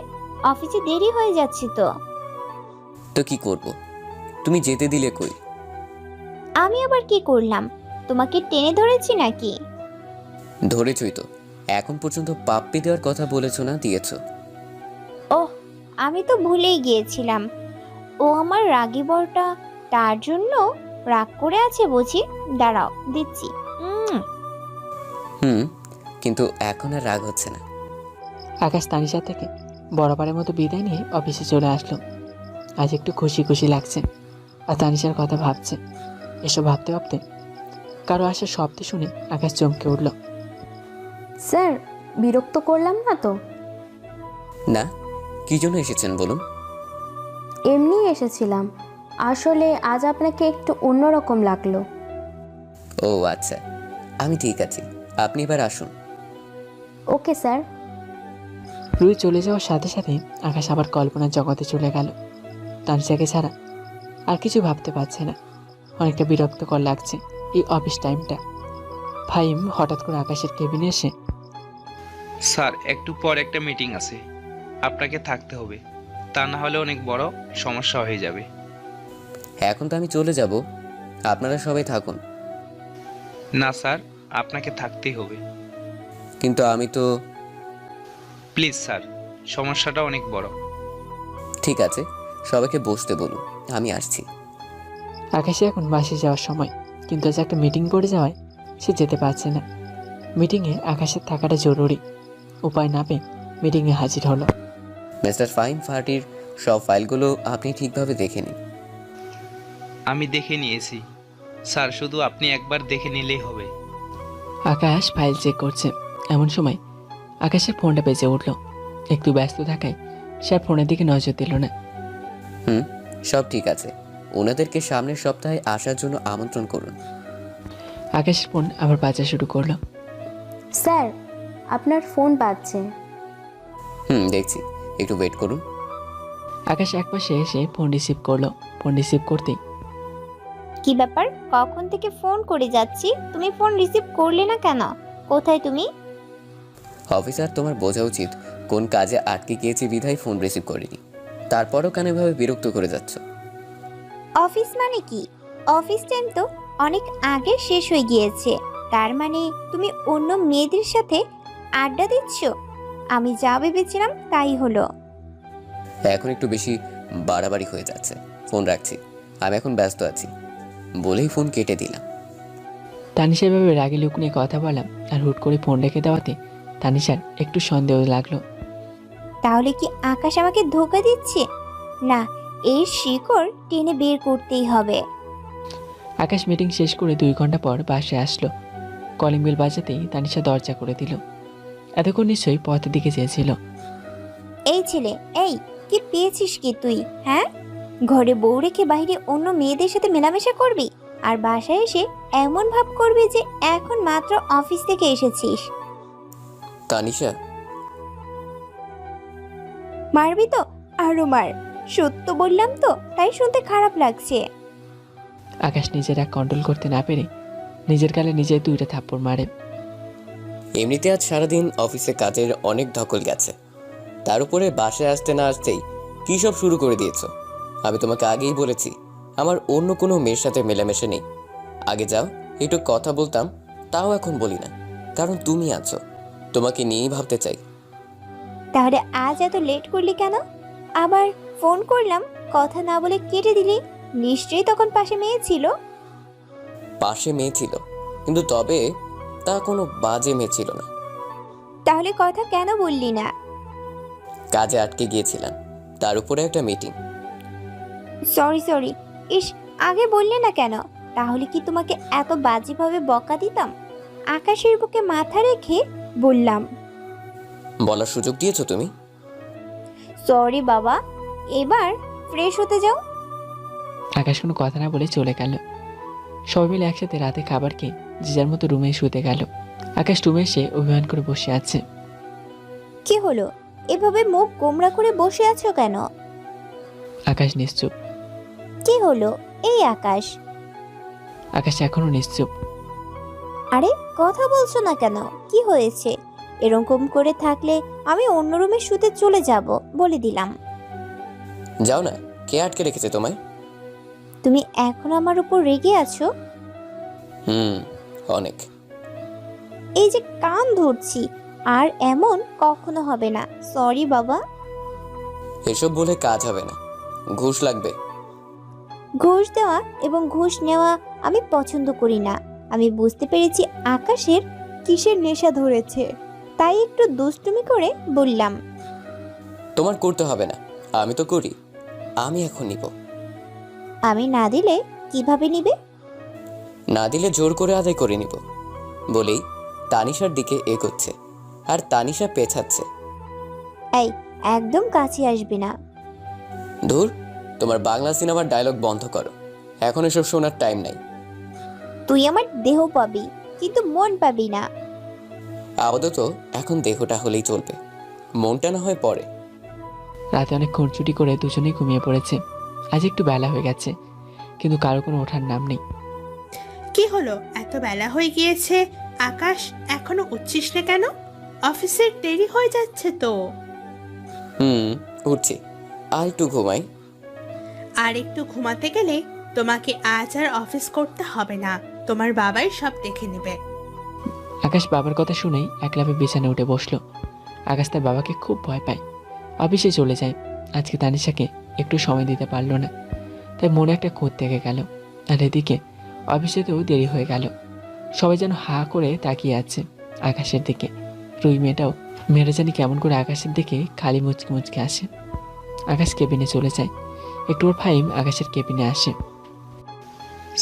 অফিসে দেরি হয়ে যাচ্ছে তো। তো কি করব, তুমি যেতে দিলে কই? আমি আবার কি করলাম? তোমাকে টেনে ধরেছি নাকি? ধরেছই তো। এখন পর্যন্ত পাপ্পি দেওয়ার কথা বলেছো না, দিয়েছো। ওহ, আমি তো ভুলেই গিয়েছিলাম। ও আমার রাগী বরটা, তার জন্য রাগ করে আছে বুঝি। দাঁড়াও, দিচ্ছি। হুম, কিন্তু এখন আর রাগ হচ্ছে না। আকাশ তানিশা থেকে বরাবরের মতো বিদায় নিয়ে অফিসে চলে আসলো। আজ একটু খুশি খুশি লাগছে, আর তানিশার কথা ভাবছে। এসব ভাবতে ভাবতে কারো আসার শব্দ শুনে আকাশ চমকে উঠল। স্যার, বিরক্ত করলাম না তো? না, কি জন্য এসেছেন বলুন। এমনি এসেছিলাম। আসলে আজ আপনাকে একটু অন্যরকম লাগলো। ও আচ্ছা, আমি ঠিক আছি, আপনি এবার আসুন। Okay sir. রুই চলে যাওয়ার সাথে সাথে আকাশ আবার কল্পনার জগতে চলে গেল। তানিশাকে ছাড়া আর কিছু ভাবতে পারছে না। অনেকটা বিরক্তকর লাগছে এই অফিস টাইমটা। ফাহিম হঠাৎ করে আকাশের কেবিনে এসে, স্যার, একটু পর একটা মিটিং আছে, আপনাকে থাকতে হবে, তা না হলে অনেক বড় সমস্যা হয়ে যাবে। এখন তো আমি চলে যাব, আপনারা সবাই থাকুন। না স্যার, আপনাকে থাকতেই হবে। কিন্তু আমি তো। প্লিজ স্যার, সমস্যাটা অনেক বড়। ঠিক আছে, সবাইকে বসতে বলুন, আমি আসছি। আকাশে এখন বাসে যাওয়ার সময়, কিন্তু আজ একটা মিটিং পড়ে যাওয়ায় সে যেতে পারছে না। মিটিংয়ে আকাশের থাকাটা জরুরি। উপায় না পেয়ে মিটিংয়ে হাজির হলো। মিস্টার ফাহিম পার্টির সব ফাইলগুলো আপনি ঠিকভাবে দেখে নিন। আমি দেখে নিয়েছি স্যার, শুধু আপনি একবার দেখে নিলেই হবে। আকাশ ফাইল চেক করছে, এমন সময় আকাশের ফোনটা বেজে উঠল। একটু ব্যস্ত থাকায় সে আর ফোনের দিকে নজর দিল না। সব ঠিক আছে, ওনাদেরকে সামনের সপ্তাহে আসার জন্য আমন্ত্রণ করুন। আকাশের ফোন আবার বাজা শুরু করলো। স্যার, আপনার ফোন বাজছে। দেখছি, একটু ওয়েট করুন। আকাশ একপাশে এসে ফোন রিসিভ করলো। ফোন রিসিভ করতেই, কি ব্যাপার? কখন থেকে ফোন করে যাচ্ছি, তুমি ফোন রিসিভ করলে না কেন? কোথায় তুমি? অফিসার, তোমার বোঝা উচিত কোন কাজে আটকে গিয়েছি বিধায় ফোন রিসিভ করিনি। তারপরও কেন এভাবে বিরক্ত করে যাচ্ছ? অফিস মানে কি? অফিস টাইম তো অনেক আগে শেষ হয়ে গিয়েছে। তার মানে তুমি অন্য মেয়েদের সাথে আড্ডা দিচ্ছ? আমি যা ভেবেছিলাম তাই হলো। এখন একটু বেশি বাড়াবাড়ি হয়ে যাচ্ছে, ফোন রাখছি, আমি এখন ব্যস্ত আছি বলেই ফোন কেটে দিলাম। তানিশা এভাবে রাগে লুক নিয়ে কথা বললাম, আর হুট করে ফোন রেখে দেওয়াতে তানিশার একটু সন্দেহ লাগলো। তাহলে কি আকাশ আমাকে ধোঁকা দিচ্ছে? না, এর শিকড় টেনে বের করতেই হবে। আকাশ মিটিং শেষ করে 2 ঘন্টা পর বাসে আসলো। কলিং বেল বাজাতেই তানিশা দরজা করে দিল। এতক্ষণ নিশ্চয়ই পথের দিকে চেয়েছিল। এই ছেলে, এই কি পেয়েছিস কি তুই? হ্যাঁ, ঘরে বউ রেখে বাইরে অন্য মেয়েদের সাথে মেলামেশা করবি, আর বাসায় এসে এমন ভাব করবি যে এখন মাত্র অফিস থেকে এসেছিস। তানিশা, মারবি তো? আরো মার। সত্য বললাম তো, তাই শুনতে খারাপ লাগছে। আকাশ নিজের রাগ কন্ট্রোল করতে না পেরে নিজের গালে নিজে 2টা থাপ্পড় মারে। এমনিতে আজ সারাদিন অফিসে কাজের অনেক ধকল গেছে, তার উপরে বাসায় আসতে না আসতেই কী সব শুরু করে দিয়েছো। আমি তোমাকে আগেই বলেছি আমার অন্য কোনো মেয়ের সাথে মেলামেশা নেই। আগে যাও, একটু কথা বলতাম, তাও এখন বলি না, কারণ তুমি আছো, তোমাকে নিয়েই ভাবতে চাই। তাহলে আজ এত লেট করলি কেন? আবার ফোন করলাম, কথা না বলে কেটে দিলি। নিশ্চয়ই তখন পাশে মেয়ে ছিল। পাশে মেয়ে ছিল, কিন্তু তবে তা কোনো বাজে মেয়ে ছিল না। তাহলে কথা কেন বললি না? কাজে আটকে গিয়েছিলাম, তার উপরে একটা মিটিং। সরি। ইস, আগে বললে না কেন? তাহলে কি তোমাকে এত বাজেভাবে বকা দিতাম? আকাশের বুকে মাথা রেখে বললাম। বলার সুযোগ দিয়েছো তুমি। সরি বাবা, এবার ফ্রেশ হতে যাও। আকাশ কোনো কথা না বলে চলে গেল। সবাই মিলে একসাথে রাতে খাবার খেয়ে যে যার মতো রুমে শুতে গেল। আকাশ রুমে এসে অভিমান করে বসে আছে। কি হলো? এভাবে মুখ গোমড়া করে বসে আছো কেন? আকাশ নিশ্চুপ। কি হলো? এই আকাশ। আকাশ এখনো নিশ্চুপ। আরে কথা বলছো না কেন? কি হয়েছে? এরকম করে থাকলে আমি অন্য রুমে শুতে চলে যাব, বলে দিলাম। যাও না, কে আটকে রেখেছে তোমায়? তুমি এখন আমার উপর রেগে আছো? হুম, অনেক। এই যে কান ধরছি, আর এমন কখনো হবে না। সরি বাবা। এসব বলে কাজ হবে না, ঘুষ লাগবে। ঘুষ দেওয়া এবং ঘুষ নেওয়া আমি পছন্দ করি না। আমি বুঝতে পেরেছি আকাশের কিসের নেশা ধরেছে, তাই একটু দুষ্টুমি করে বললাম, তোমার করতে হবে না, আমি তো করি। আমি এখন নিব। আমি না দিলে কিভাবে নিবে? না দিলে জোর করে আদায় করে নিব। বলেই তানিশার দিকে এগোচ্ছে, আর তানিশা পেছাচ্ছে। এই, একদম কাছে আসবে না। ধুর, তোমার বাংলা সিনেমার ডায়লগ বন্ধ করো, এখন এসব শোনার টাইম নাই। তুই আমার দেহ পাবি, কিন্তু মন পাবি না। আপাতত এখন দেহটা হলেই চলবে, মনটা না হয় পরে। রাতে অনেক খুনচুটি করে দুজনেই ঘুমিয়ে পড়েছে। আজ একটু বেলা হয়ে গেছে, কিন্তু কারো কোনো ওঠার নাম নেই। কি হলো, এত বেলা হয়ে গিয়েছে, আকাশ এখনো উঠছিস না কেন? অফিসের দেরি হয়ে যাচ্ছে তো। উঠছি, আর একটু ঘুমাই। আর একটু ঘুমাতে গেলে তোমাকে আজ আর অফিস করতে হবে না, তোমার বাবাই সব দেখে নেবে। আকাশ বাবার কথা শুনেই একলাপে বিছানায় উঠে বসলো। আকাশ তার বাবাকে খুব ভয় পায়। অফিসে চলে যায়। আজকে তানিশাকে একটু সময় দিতে পারলো না, তাই মনে একটা খোঁজ থেকে গেল। আর এদিকে অফিসেতেও দেরি হয়ে গেল। সবাই যেন হা করে তাকিয়ে আছে আকাশের দিকে। রুই মেয়েটা জানি কেমন করে আকাশের দিকে খালি মুচকে মুচকে আসে। আকাশ কেবিনে চলে যায়। একটু ওর ফাইম আকাশের কেবিনে আসে।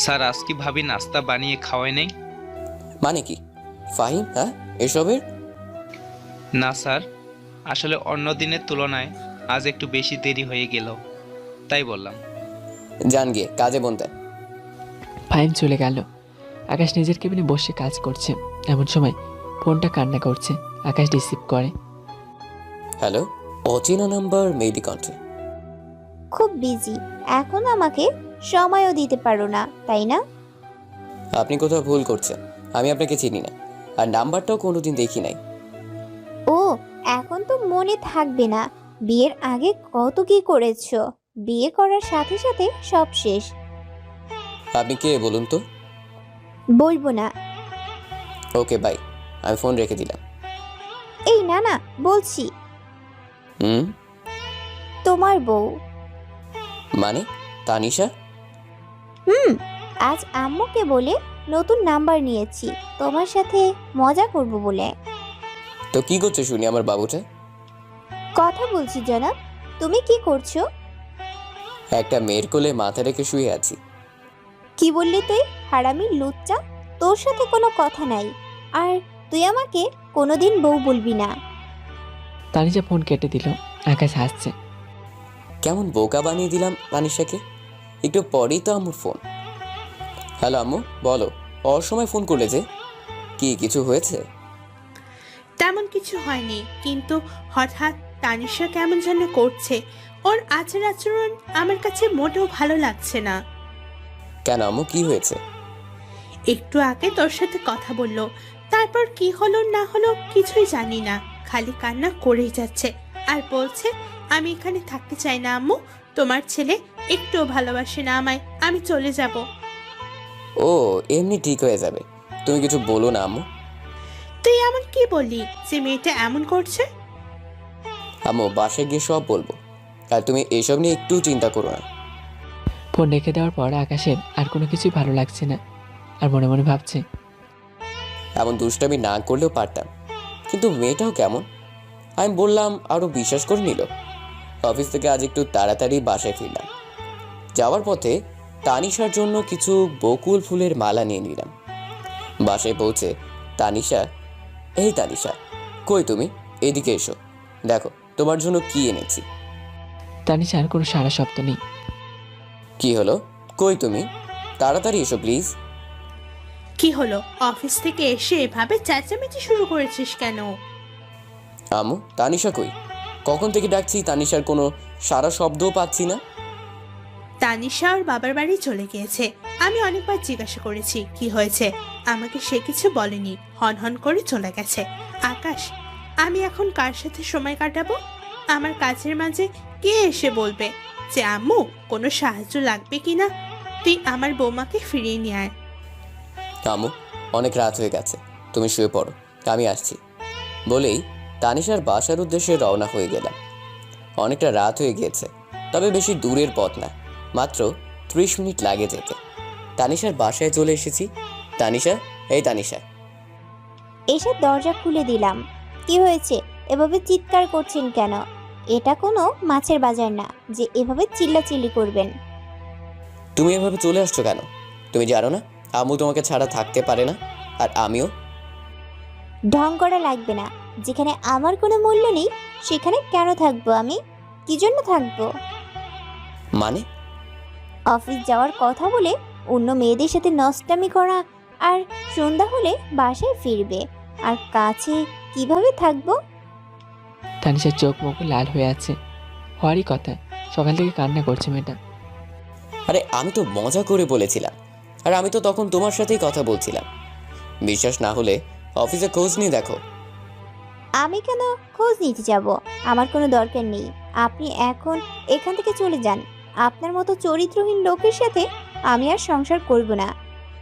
স্যার, আজ কি ভাবি নাস্তা বানিয়ে খাওয়াই নেই? মানে কি ফাহিম? হ্যাঁ, এসবের? না স্যার, আসলে অন্য দিনের তুলনায় আজ একটু বেশি দেরি হয়ে গেল, তাই বললাম। জান গিয়ে কাজে বনতে। ফাইম চলে গেল। আকাশ নিজের কেবিনে বসে কাজ করছে। এমন সময় ফোনটা কান্না করছে। আকাশ রিসিভ করে। হ্যালো, অচেনা নাম্বার, মেবি কন্ট্রি। খুব বিজি, এখন আমাকে সময়ও দিতে পারো না, তাই না? আপনি কোথাও ভুল করছেন, আমি আপনাকে চিনি না, আর নাম্বারটাও কোনোদিন দেখি নাই। ও, এখন তো মনে থাকবে না। বিয়ের আগে কত কি করেছো, বিয়ে করার সাথে সাথে সব শেষ। আপনি কে বলুন তো? বলবো না। ওকে বাই, আমি ফোন রেখে দিলাম। এই না না, বলছি হুম, তোমার বউ। মানে তানিশা? আজ আম্মুকে বলে নতুন নাম্বার নিয়েছি, তোমার সাথে মজা করব বলে। তো কি করছে শুনি আমার বাবুটা? কথা বলছি জনাব, তুমি কি করছো? একটা মেয়ের কোলে মাথা রেখে শুয়ে আছি। কি বললি তুই, হারামি লুচ্চা? তোর সাথে কোনো কথা নাই, আর তুই আমাকে কোনোদিন বউ বলবি না। তানিশা ফোন কেটে দিল। আকাশ হাসছে। কেমন বোকা বানিয়ে দিলাম তানিশাকে। একটু পরেই তো আম্মুর ফোন। হ্যালো আম্মু, বলো। অসময় ফোন করলে যে, কি কিছু হয়েছে? তেমন কিছু হয়নি, কিন্তু হঠাৎ তানিশা কেমন যেন করছে। ওর আচার আচরণ আমার কাছে মোটেও ভালো লাগছে না। কেন আম্মু, কি হয়েছে? একটু আগে তোর সাথে কথা বললো, তারপর কি হলো না হলো কিছুই জানি না, খালি কান্না করেই যাচ্ছে আর বলছে আমি এখানে থাকতে চাই না আম্মু, তোমার ছেলে একটুও ভালোবাসে না আমায়, আমি চলে যাব। ও, এমনি ঠিক হয়ে যাবে, তুমি কিছু বলো না আম্মু। তুই এমন কি বললি যে মেয়েটা এমন করছে? আম্মু, বাসায় গিয়ে সব বলবো, আর তুমি এসব নিয়ে একটু চিন্তা করো না। ফোন রেখে দেওয়ার পর আকাশের আর কোনো কিছুই ভালো লাগছে না। আর মনে মনে ভাবছে, এমন দুষ্টামি না করলেও পারতাম, কিন্তু মেয়েটাও কেমন। আমি বললাম, আরও বিশ্বাস করে নিল। অফিস থেকে আজ একটু তাড়াতাড়ি বাসায় ফিরলাম। যাওয়ার পথে তানিশার জন্য কিছু বকুল ফুলের মালা নিয়ে নিলাম। বাসায় পৌঁছে তানিশা, এই তানিশা, কই তুমি? এদিকে এসো, দেখো তোমার জন্য কি এনেছি। তানিশার কোনো সারা শব্দ নেই। কি হলো, কই তুমি? তাড়াতাড়ি এসো প্লিজ। কি হলো, অফিস থেকে এসে এভাবে চেঁচামেচি শুরু করেছিস কেন? আম্মু, তানিশা কই? কখন থেকে ডাকছি, তানিশার কোনো সারা শব্দও পাচ্ছি না। তানিশা ওর বাবার বাড়ি চলে গিয়েছে। আমি অনেকবার জিজ্ঞাসা করেছি কি হয়েছে, আমাকে সে কিছু বলেনি, হন হন করে চলে গেছে। আকাশ, আমি এখন কার সাথে সময় কাটাবো? আমার কাজের মাঝে কে এসে বলবে যে আম্মু কোনো সাহায্য লাগবে কিনা? তুই আমার বৌমাকে ফিরিয়ে নিয়ে আয়। আম্মু, অনেক রাত হয়ে গেছে, তুমি শুয়ে পড়ো, আমি আসছি। বলেই তানিশার বাসার উদ্দেশ্যে রওনা হয়ে গেলাম। অনেকটা রাত হয়ে গিয়েছে, তবে বেশি দূরের পথ না, মাত্র 30 মিনিট লাগে যেতে। তানিশার বাসায় চলে এসেছি। তানিশা, এই তানিশা। এসে দরজা খুলে দিলাম। কি হয়েছে, এভাবে চিৎকার করছেন কেন? এটা কোনো মাছের বাজার না যে এভাবে চিল্লাচিল্লি করবেন। তুমি এভাবে চলে আসছো কেন? তুমি জানো না আম্মু তোমাকে ছাড়া থাকতে পারে না, আর আমিও। ঢং করা লাগবে না। যেখানে আমার কোনো মূল্য নেই সেখানে কেন থাকবো আমি? কি জন্য থাকবো? মানে? অফিস যাওয়ার কথা বলে অন্য মেয়েদের সাথে নষ্টামি করা, আর সন্ধ্যা হলে বাসায় ফিরবে, আর কাছে কিভাবে থাকবো? তানিশার চোখ মুখ লাল হয়ে আছে। হওয়ারই কথা, সকাল থেকে কান্না করছে মেয়েটা। আরে আমি তো মজা করে বলেছিলাম, আর আমি তো তখন তোমার সাথেই কথা বলছিলাম। বিশ্বাস না হলে অফিসে খোঁজ নিয়ে দেখো। আমি কেন খোঁজ নিতে যাব? আমার কোনো দরকার নেই। আপনি এখন এখান থেকে চলে যান। আপনার মতো চরিত্রহীন লোকের সাথে আমি আর সংসার করব না।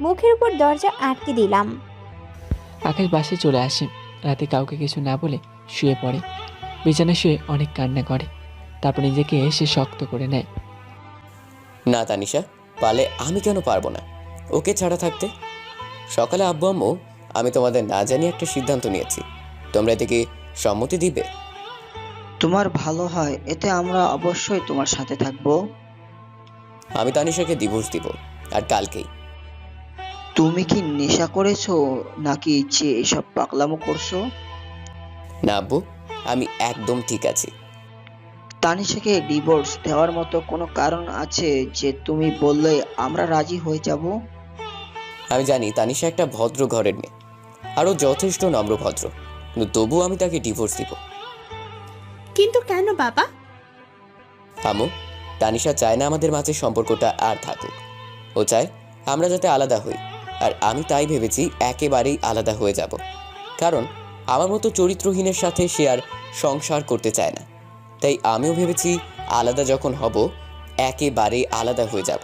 মুখের উপর দরজা আটকে দিলাম। আকাশ বাসায় চলে আসে। রাতে কাউকে কিছু না বলে শুয়ে পড়ে। বিছানায় শুয়ে অনেক কান্না করে, তারপর নিজেকে সে শক্ত করে নেয়। না তানিশা, পারলে আমি কেন পারবো না ওকে ছাড়া থাকতে? সকালে আব্বু আম্মু আমি তোমাদের না জানিয়ে একটা সিদ্ধান্ত নিয়েছি, তোমরা এদিকে সম্মতি দিবে? তোমার ভালো হয়, এতে আমরা অবশ্যই তোমার সাথে থাকবো। আমি তানিশাকে ডিভোর্স দিব, আর কালকেই। তুমি কি নেশা করেছো নাকি ইচ্ছে এসব পাগলামো করছো? না আব্বু, আমি একদম ঠিক আছি। তানিশাকে ডিভোর্স দেওয়ার মতো কোনো কারণ আছে যে তুমি বললে আমরা রাজি হয়ে যাব? আমি জানি তানিশা একটা ভদ্র ঘরের মেয়ে, আরও যথেষ্ট নম্র ভদ্র, কিন্তু তবু আমি তাকে ডিভোর্স দিব। কিন্তু কেন বাবা? আম্মু, তানিশা চায় না আমাদের মাঝে সম্পর্কটা আর থাকুক। ও চায় আমরা যাতে আলাদা হই, আর আমি তাই ভেবেছি একেবারেই আলাদা হয়ে যাব। কারণ আমার মতো চরিত্রহীনের সাথে সে আর সংসার করতে চায় না। তাই আমিও ভেবেছি আলাদা যখন হব, একেবারেই আলাদা হয়ে যাব।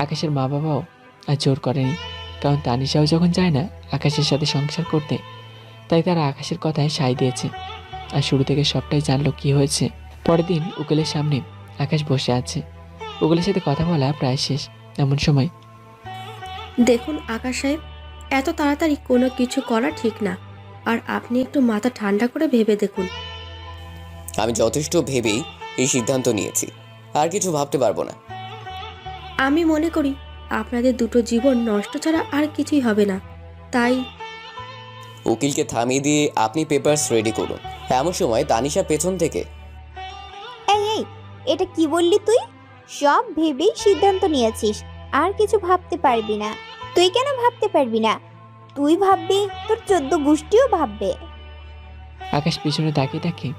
আকাশের মা বাবাও আর জোর করেনি, কারণ তানিশাও যখন চায় না আকাশের সাথে সংসার করতে, তাই তারা আকাশের কথায় সায় দিয়েছে। আর শুরু থেকে সবটাই জানলো কি হয়েছে। পরের দিন উকিলের সামনে আকাশ বসে আছে। উকিলের সাথে কথা বলা প্রায় শেষ। এমন সময় দেখুন আকাশ সাহেব, এত তাড়াতাড়ি কোনো কিছু করা ঠিক না, আর আপনি একটু মাথা ঠান্ডা করে ভেবে দেখুন। আমি যথেষ্ট ভেবেই এই সিদ্ধান্ত নিয়েছি, আর কিছু ভাবতে পারবো না। আমি মনে করি আপনাদের দুটো জীবন নষ্ট ছাড়া আর কিছুই হবে না। তাই উকিলকে থামিয়ে দিয়ে আপনি পেপারস রেডি করুন। এমন সময় তানিশা পেছন থেকে, এই এই, এটা কি বললি তুই? সব ভেবেই সিদ্ধান্ত নিয়েছিস, আর কিছু ভাবতে পারবি না? তুই কেন ভাবতে পারবি না? তুই ভাববি, তোর 14 গোষ্ঠীও ভাববে। আকাশ পিছনে তাকিয়ে দেখে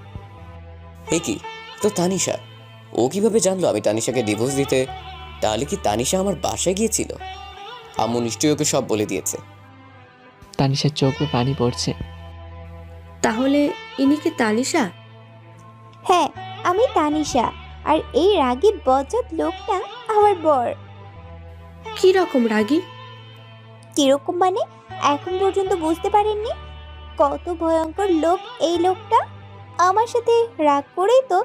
এ কি, তো তানিশা! ও কিভাবে জানলো আমি তানিশাকে ডিভোর্স দিতে? তাহলে কি তানিশা আমার বাসায় গিয়েছিল? আম্মু নিশ্চয়ই ওকে সব বলে দিয়েছে। তানিশার চোখ বেয়ে পানি পড়ছে। তাহলে ইনি কি তানিশা? হ্যাঁ, আমি তানিশা, আর এই রাগী বজ্জাত লোকটা আমার বর। কি রকম রাগী? কিরকম মানে এখন পর্যন্ত বুঝতে পারেননি? কত ভয়ঙ্কর লোক এই লোকটা। আমার সাথে রাগ করেই তো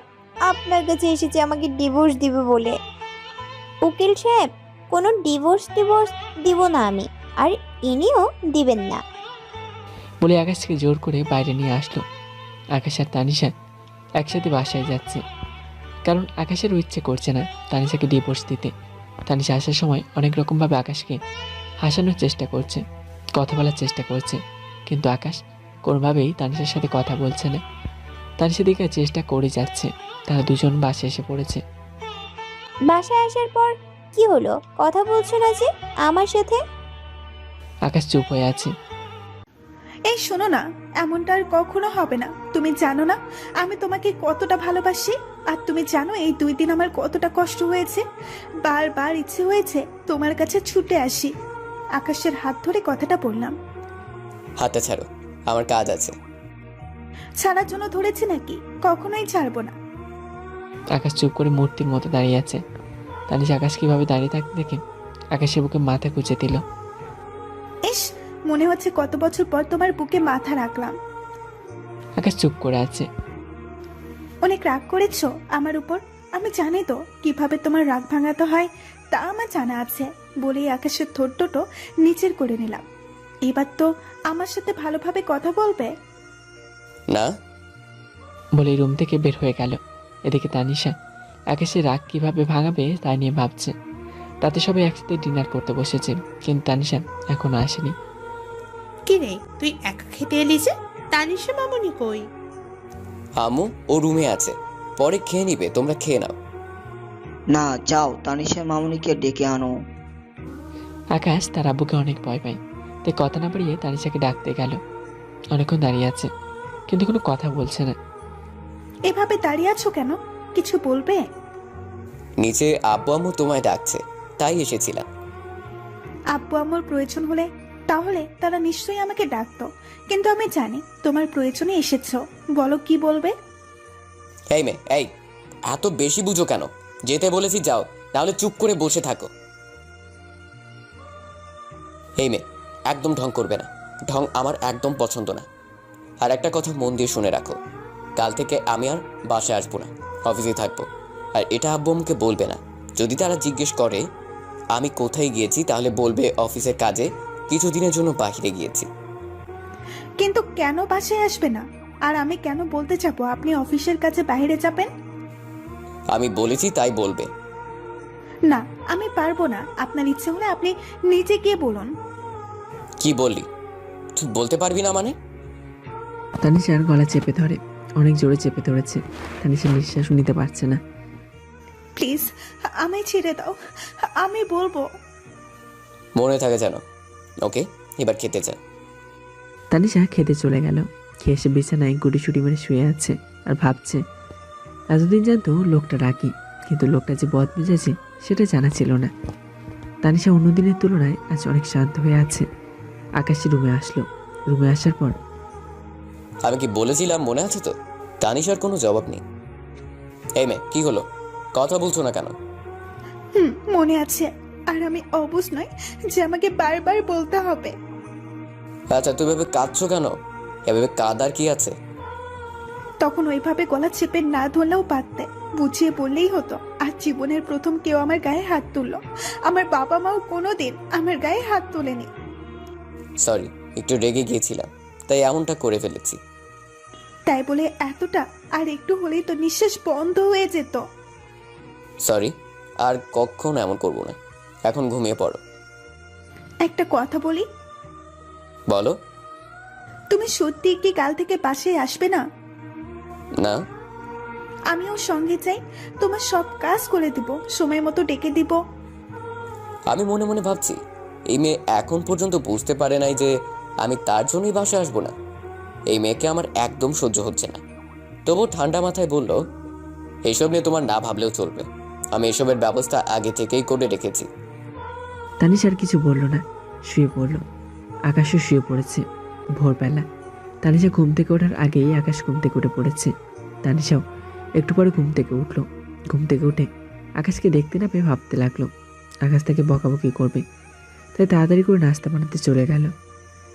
আপনার কাছে এসেছে আমাকে ডিভোর্স দিবে বলে। উকিল সাহেব, কোনো ডিভোর্স দিব না আমি, আর ইনিও দিবেন না। বলে আকাশকে জোর করে বাইরে নিয়ে আসলো। আকাশ আর তানিশা একসাথে বাসায় যাচ্ছে, কারণ আকাশেরও ইচ্ছে করছে না তানিশাকে ডিভোর্স দিতে। তানিশা আসার সময় অনেক রকমভাবে আকাশকে হাসানোর চেষ্টা করছে, কথা বলার চেষ্টা করছে, কিন্তু আকাশ কোনোভাবেই তানিশার সাথে কথা বলছে না। তানিশা দিকে চেষ্টা করে যাচ্ছে। তারা দুজন বাসে এসে পড়েছে। বাসায় আসার পর কি হলো? কথা বলছো না যে আমার সাথে? আকাশ চুপ হয়ে আছে। এই শোনো না, এমনটা আর কখনো হবে না। তুমি জানো না আমি তোমাকে কতটা ভালোবাসি, আর তুমি জানো এই 2 দিন আমার কতটা কষ্ট হয়েছে। বারবার ইচ্ছে হয়েছে তোমার কাছে ছুটে আসি। আকাশের হাত ধরে কথাটা বললাম। হাতটা ছাড়ো, আমার কাজ আছে। ছাড়ার জন্য ধরেছি নাকি? কখনোই ছাড়বো না। আকাশ চুপ করে মূর্তির মতো দাঁড়িয়ে আছে। তানিশা আকাশ কিভাবে দাঁড়িয়ে থাকতে দেখে আকাশের বুকে মাথা গুঁজে দিল। ইস, মনে হচ্ছে কত বছর পর তোমার বুকে মাথা রাখলাম। আকাশ চুপ করে আছে। অনেক রাগ করেছো আমার উপর। আমি জানি তো কিভাবে তোমার রাগ ভাঙাতে হয়, তা আমার জানা আছে বলেই আকাশের ঠোঁট দুটো নিচের করে নিলাম। এবার তো আমার সাথে ভালোভাবে কথা বলবে। না, বলে রুম থেকে বের হয়ে গেল। এদিকে তানিশা আকাশের রাগ কিভাবে ভাঙাবে তাই নিয়ে ভাবছে। রাতে সবাই একসাথে ডিনার করতে বসেছে, কিন্তু তানিশা এখনো আসেনি। কি রে, তুই একা খেতে এলি যে? তানিশা মামুনি কই? আম্মু ও রুমে আছে, পরে খেয়ে নিবে, তোমরা খেয়ে নাও। না, যাও তানিশা মামুনিকে ডেকে আনো। আকাশ তার আব্বুকে অনেক ভয় পায়, তাই কথা না বাড়িয়ে তানিশাকে ডাকতে গেল। অনেকক্ষণ দাঁড়িয়ে আছে, কিন্তু কোনো কথা বলছে না। এভাবে দাঁড়িয়ে আছো কেন? কিছু বলবে? নিচে আব্বু আম্মু তোমায় ডাকছে, তাই এসেছিলাম। আব্বু আম্মুর প্রয়োজন হলে তাহলে তারা নিশ্চয়ই আমাকে ডাকতো, কিন্তু আমি জানি তোমার প্রয়োজনে এসেছো। বলো কি বলবে? এই মেয়ে, এই এত বেশি বুঝো কেন? যেতে বলেছি যাও, নাহলে চুপ করে বসে থাকো। এই মেয়ে, একদম ঢং করবে না, ঢং আমার একদম পছন্দ না। আর একটা কথা মন দিয়ে শুনে রাখো, কাল থেকে আমি আর বাসায় আসবো না, অফিসে থাকবো। আর এটা আব্বু আম্মুকে বলবে না। যদি তারা জিজ্ঞেস করে আমি কোথায় গিয়েছি, তাহলে বলবে অফিসের কাজে কিছুদিনের জন্য বাহিরে গিয়েছি। কিন্তু কেন বাসায় আসবে না? আর আমি কেন বলতে যাবো আপনি অফিসের কাছে বাইরে যাবেন? আমি বলেছি তাই বলবে। না, আমি পারবো না। আপনার ইচ্ছে হলে আপনি নিজে গিয়ে বলুন। কি বললি? তুই বলতে পারবি না মানে? তানিশার গলা চেপে ধরে, অনেক জোরে চেপে ধরেছে। তানিশা নিঃশ্বাস নিতে পারছে না। প্লিজ আমায় ছেড়ে দাও, আমি বলবো। মনে থাকে যেন। ওকে, এবার খেতে যা। তানিশা খেতে চলে গেল। খেয়ে এসে বিছানায় গুটি মেরে শুয়ে আছে আর ভাবছে। এতদিন জানতো লোকটা রাগী, কিন্তু লোকটা যে বদমেজাজে সেটা জানা ছিল না। তানিশা অন্যদিনের তুলনায় আজ অনেক শান্ত হয়ে আছে। আকাশী রুমে আসলো। রুমে আসার পর আমি কি বলেছিলাম মনে আছে তো? তানিশার কোনো জবাব নেই। এই মেয়ে, কি হলো? কথা বলছো না কেন? মনে আছে। আর আমি অবুঝ নই যে আমাকে বারবার বলতে হবে। আচ্ছা, তুই এভাবে কাঁদছো কেন? এভাবে কাঁদার কি আছে? তখন ওইভাবে গলা চেপে না ধরলেও পারতে, বুঝিয়ে বললেই হতো। আর জীবনের প্রথম কেউ আমার গায়ে হাত তুললো। আমার বাবা মাও কোনোদিন আমার গায়ে হাত তোলেনি। সরি, একটু রেগে গিয়েছিলাম, তাই এমনটা করে ফেলেছি। তাই বলে এতটা? আর একটু হলেই তো নিঃশ্বাস বন্ধ হয়ে যেত। সরি, আর কখনো এমন করবো না। এখন ঘুমিয়ে পড়ো। একটা কথা বলি। বলো। তুমি সত্যি কি কাল থেকে বাসায় আসবে না? না। আমিও সঙ্গে চাই। তোমার সব কাজ করে দিব, সময় মতো ডেকে দিব। আমি মনে মনে ভাবছি, এই মেয়ে এখন পর্যন্ত বুঝতে পারে নাই যে আমি তার জন্যই বাসায় আসবো না। এই মেয়েকে আমার একদম সহ্য হচ্ছে না। তবু ঠান্ডা মাথায় বলল, এইসব নিয়ে তোমার না ভাবলেও চলবে, আমি এসবের ব্যবস্থা আগে থেকেই করে রেখেছি। তানিশা আর কিছু বলল না, শুয়ে পড়ল। আকাশও শুয়ে পড়েছে। ভোরবেলা তানিশা ঘুম থেকে ওঠার আগেই আকাশ ঘুম থেকে উঠে পড়েছে। তানিশাও একটু পরে ঘুম থেকে উঠল। ঘুম থেকে উঠে আকাশকে দেখতে না পেয়ে ভাবতে লাগলো আকাশ তাকে বকাবকি করবে, তাই তাড়াতাড়ি করে নাস্তা বানাতে চলে গেল।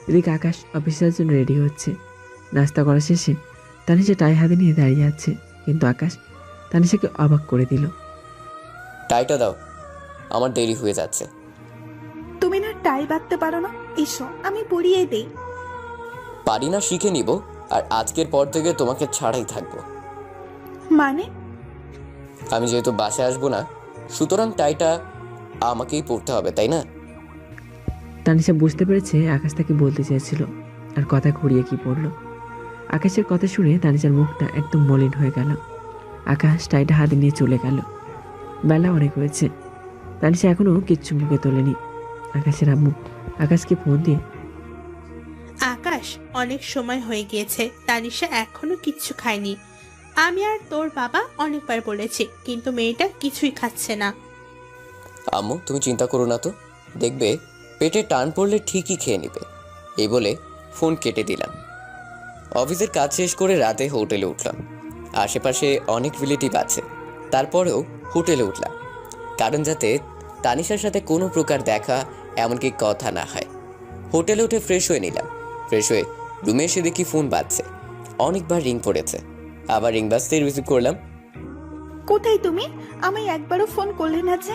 এদিকে আকাশ অফিসের জন্য রেডি হচ্ছে। নাস্তা করা শেষে তানিশা টাই হাতে নিয়ে দাঁড়িয়ে আছে, কিন্তু আকাশ তানিশাকে অবাক করে দিল। টাইটা দাও, আমার দেরি হয়ে যাচ্ছে। তুমি না টাই বাঁধতে পারো না? এসো আমি পরিয়ে দেই। পারি না, শিখে নিব। আর আজকের পর থেকে তোমাকে ছাড়াই থাকবো। মানে? আমি যেহেতু বাসায় আসবো না, সুতরাং টাইটা আমাকেই পড়তে হবে, তাই না? তানিশা বুঝতে পেরেছে আকাশ তাকে বলতে চেয়েছিল, আর কথা ঘুরিয়ে কি পড়ল। আকাশের কথা শুনে তানিশার মুখটা একদম মলিন হয়ে গেল। আকাশ টাইটা হাতে নিয়ে চলে গেল। বেলা অনেক হয়েছে। তানিশা এখনো কিচ্ছু মুখে তোলেনি। আকাশের আম্মু আকাশকে ফোন দিয়ে, আকাশ, অনেক সময় হয়ে গিয়েছে, তানিশা এখনো কিচ্ছু খায়নি। আমি আর তোর বাবা অনেকবার বলেছি, কিন্তু মেয়েটা কিছুই খাচ্ছে না। আম্মু, তুমি চিন্তা করো না তো, দেখবে পেটে টান পড়লে ঠিকই খেয়ে নিবে। এই বলে ফোন কেটে দিলাম। অফিসের কাজ শেষ করে রাতে হোটেলে উঠলাম। আশেপাশে অনেক রিলেটিভ আছে, তারপরেও হোটেলে উঠলাম। কারণ যাতে তানিশার সাথে কোনো প্রকার দেখা এমনকি কথা না হয়। হোটেলে উঠে ফ্রেশ হয়ে নিলাম। ফ্রেশ হয়ে রুমে এসে দেখি ফোন বাজছে। অনেকবার রিং পড়েছে, আবার রিং বাজতেই রিসিভ করলাম। কোথায় তুমি? আমি একবারও ফোন করলে না যে।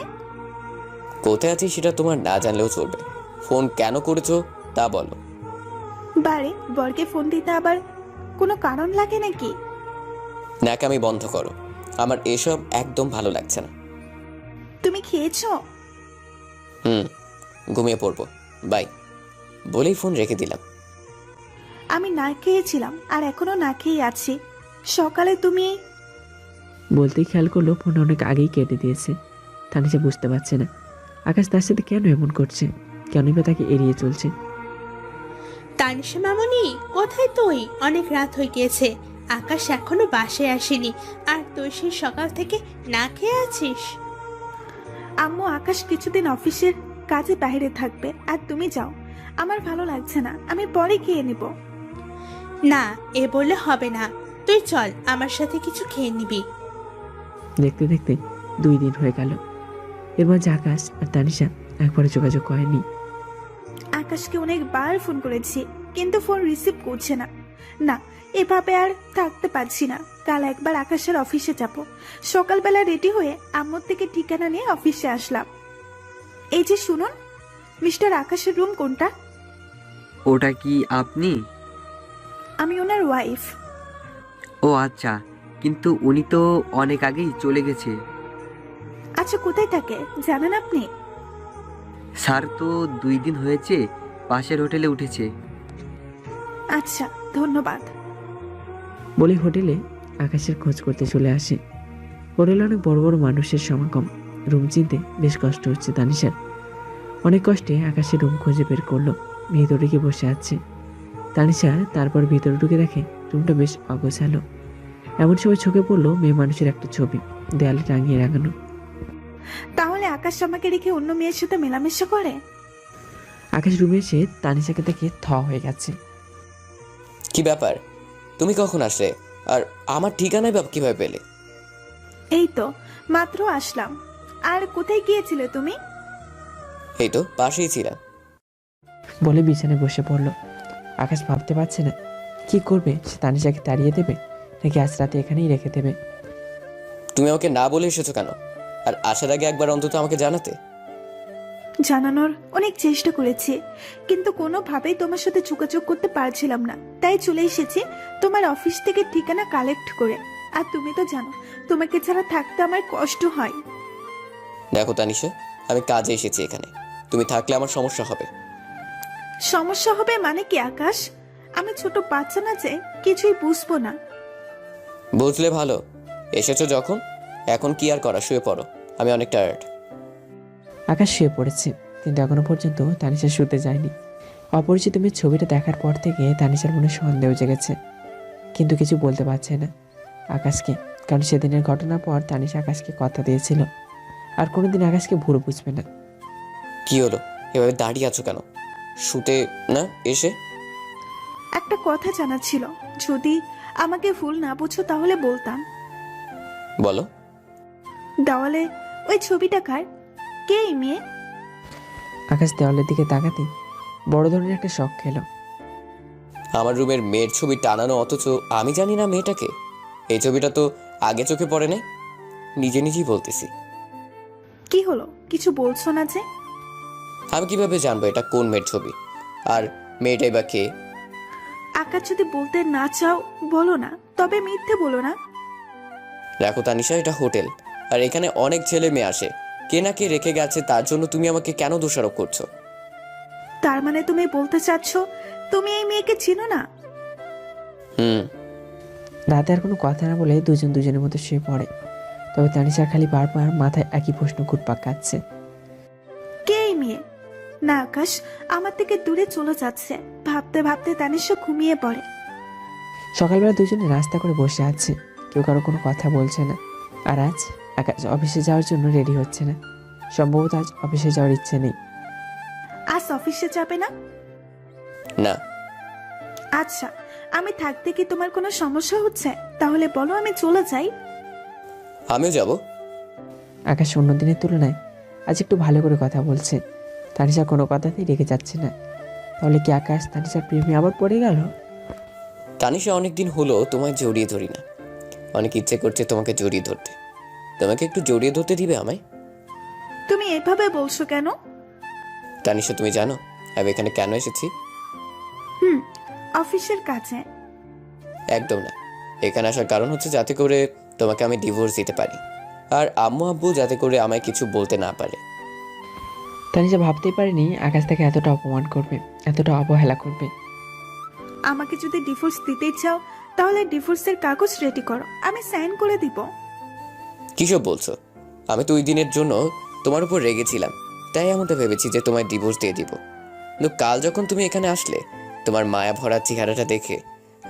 কোথায় আছি সেটা তোমার না জানলেও চলবে। ফোন কেন করেছো তা বলো। বারে বরকে ফোন দিতে আবার কোনো কারণ লাগে নাকি? ন্যাকামি বন্ধ করো, আমার এসব একদম ভালো লাগছে না। তুমি খেয়েছো? ঘুমিয়ে পড়বো, বাই বলেই ফোন রেখে দিলাম। আমি না খেয়েছিলাম আর এখনো না খেয়ে আছি। সকালে তুমি বলতেই খেয়াল করলো ফোন অনেক আগেই কেটে দিয়েছে। তানিশা বুঝতে পারছে না আকাশ তার সাথে কেন এমন করছে, কেনই বা তাকে এড়িয়ে চলছে। তানিশা মামনি, কোথায় তুই? অনেক রাত হয়ে গিয়েছে, আকাশ এখনো বাসায় আসেনি, আর তুই সেই সকাল থেকে না খেয়ে আছিস। আম্মু আকাশ কিছুদিন অফিসের কাজে বাইরে থাকবে, আর তুমি যাও। আমার ভালো লাগছে না, আমি পরে খেয়ে নিব। না, এ বললে হবে না, তুই চল, আমার সাথে কিছু খেয়ে নিবি। দেখতে দেখতে 2 দিন হয়ে গেল। এর মাঝে আকাশ আর তানিশা একবারে যোগাযোগ করেনি। আকাশকে অনেকবার ফোন করেছি, কিন্তু ফোন রিসিভ করছে না। না, এভাবে আর থাকতে পারছি না। কাল একবার আকাশের অফিসে যাব। সকালবেলা রেডি হয়ে আম্মুর থেকে ঠিকানা নিয়ে অফিসে আসলাম। এই যে শুনুন, মিস্টার আকাশের রুম কোনটা? ওটা কি আপনি? আমি ওনার ওয়াইফ। ও আচ্ছা, কিন্তু উনি তো অনেক আগেই চলে গেছে। আচ্ছা, কোথায় থাকে জানেন আপনি? স্যার তো 2 দিন হয়েছে পাশের হোটেলে উঠেছে। আচ্ছা, ধন্যবাদ। বলে হোটেলে আকাশের খোঁজ করতে চলে আসে। হোটেলে অনেক বড় বড় মানুষের সমাগম। রুম চিনতে বেশ কষ্ট হচ্ছে তানিশার। অনেক কষ্টে আকাশের রুম খুঁজে বের করলো। ভিতরে গিয়ে বসে আছে তানিশা। তারপর ভিতরে ঢুকে দেখে রুমটা বেশ অগোছালো। এমন সময় চোখে পড়লো মেয়ে মানুষের একটা ছবি দেয়ালে টাঙিয়ে রাখানো। তাহলে আকাশ আমাকে রেখে অন্য মেয়ের সাথে মেলামেশা করে? আকাশ রুমে এসে তানিশাকে দেখে থ হয়ে গেছে। কি ব্যাপার, তুমি কখন আসলে? আর আমার ঠিকানাই বা কিভাবে পেলে? এই তো মাত্র আসলাম। আর কোথায় গিয়েছিলে তুমি? এই তো পাশেই ছিলাম। বলে বিছানায় বসে পড়ল। আকাশ ভাবতে পারছে না কি করবে। সে তানিশাকে তাড়িয়ে দেবে নাকি আজ রাতে এখানেই রেখে দেবে। তুমি আমাকে না বলে এসেছো কেন? আর আসার আগে একবার অন্তত আমাকে জানাতে। জানানোর অনেক চেষ্টা করেছি, কিন্তু কোনোভাবেই তোমার সাথে যোগাযোগ করতে পারছিলাম না। তাই চলে এসেছি তোমার অফিস থেকে ঠিকানা কালেক্ট করে। আর তুমি তো জানো, তোমাকে ছাড়া থাকতে আমার কষ্ট হয়। দেখো তানিশা, আমি কাজে এসেছি এখানে। তুমি থাকলে আমার সমস্যা হবে। সমস্যা হবে মানে কি আকাশ? আমি ছোট বাচ্চা না যে কিছুই বুঝবো না। বুঝলে ভালো। এসেছো যখন, এখন কি আর করা, শুয়ে পড়ো। আমি অনেক টায়ার্ড। আকাশ শুয়ে পড়েছে, কিন্তু এখনো পর্যন্ত তানিশা শুতে যায়নি। অপরিচিত মেয়ের ছবিটা দেখার পর থেকে তানিশার মনে সন্দেহ জেগেছে, কিন্তু কিছু বলতে পারছে না আকাশকে। কারণ সেদিনের ঘটনার পর তানিশা আকাশকে কথা দিয়েছিল আর কোনোদিন আকাশকে ভুল বুঝবে না। কি হলো, এভাবে দাঁড়িয়ে আছো কেন? শুতে না এসে? একটা কথা জানা ছিল, যদি আমাকে ভুল না বুঝো তাহলে বলতাম। বলো। দেওয়ালে ওই ছবিটা কার? কে এই মেয়ে? আকাশ দেওয়ালের দিকে তাকাতেই বড় ধরনের একটা শখ খেলো। আমার রুমের মেয়ের ছবি টানানো, অথচ আমি জানি না মেয়েটাকে। এই ছবিটা তো আগে চোখে পড়ে নাই। নিজে নিজেই বলতেছি। কি হলো, কিছু বলছো না যে? আমি কিভাবে জানবো এটা কোন মেয়ের ছবি? আর মেয়েটাই বা কে? আকাশ যদি বলতে না চাও বলো না, তবে মিথ্যে বলো না। দেখো তানিশা, এটা হোটেল, আর এখানে অনেক ছেলে মেয়ে আসে। কে না কে রেখে গেছে, তার জন্য তুমি আমাকে কেন দোষারোপ করছো? তার মানে তুমি বলতে চাচ্ছ তুমি এই মেয়েকে চিনো না? রাতে আর কোনো কথা না বলে দুজন দুজনের মতো শুয়ে পড়ে। তবে তানিশা খালি বারবার মাথায় একই প্রশ্ন ঘুরপাক খাচ্ছে। কে এই মেয়ে? না আকাশ আমার থেকে দূরে চলে যাচ্ছে। ভাবতে ভাবতে তানিশা ঘুমিয়ে পড়ে। সকালবেলা দুজনে রাস্তা করে বসে আছে, কেউ কারো কোনো কথা বলছে না। আর আজ আকাশ অফিসে যাওয়ার জন্য রেডি হচ্ছে না। সম্ভবত আজ অফিসে যাওয়ার ইচ্ছে নেই। আজ অফিসে যাবে না? না। আচ্ছা, আমি থাকতে কি তোমার কোনো সমস্যা হচ্ছে? তাহলে বলো, আমি চলে যাই। আমিও যাব। আকাশ অন্য দিনের তুলনায় আজ একটু ভালো করে কথা বলছে। তানিশা কোনো কথাতেই রেগে যাচ্ছে না। তাহলে কি আকাশ তানিশার প্রেমে আবার পড়ে গেল? তানিশা অনেকদিন হলো তোমায় জড়িয়ে ধরি না, অনেক ইচ্ছে করছে তোমাকে জড়িয়ে ধরতে। তোমাকে একটু জড়িয়ে ধরতে দিবে আমায়? তুমি এভাবে বলছো কেন? তানিশা তুমি জানো আমি এখানে কেন এসেছি? অফিসের কাছে। একদম না, এখানে আসার কারণ হচ্ছে যাতে করে তোমাকে আমি ডিভোর্স দিতে পারি, আর আম্মু আব্বু যাতে করে আমায় কিছু বলতে না পারে। তানিশা ভাবতেই পারেনি আকাশ তাকে এতটা অপমান করবে, এতটা অবহেলা করবে। আমাকে যদি ডিভোর্স দিতে চাও তাহলে ডিভোর্সের কাগজ রেডি করো, আমি সাইন করে দিব। কিসব বলছো? আমি তো ওই দিনের জন্য তোমার উপর রেগেছিলাম, তাই এমনটা ভেবেছি যে তোমায় ডিভোর্স দিয়ে দিব। কিন্তু কাল যখন তুমি এখানে আসলে, তোমার মায়া ভরা চেহারাটা দেখে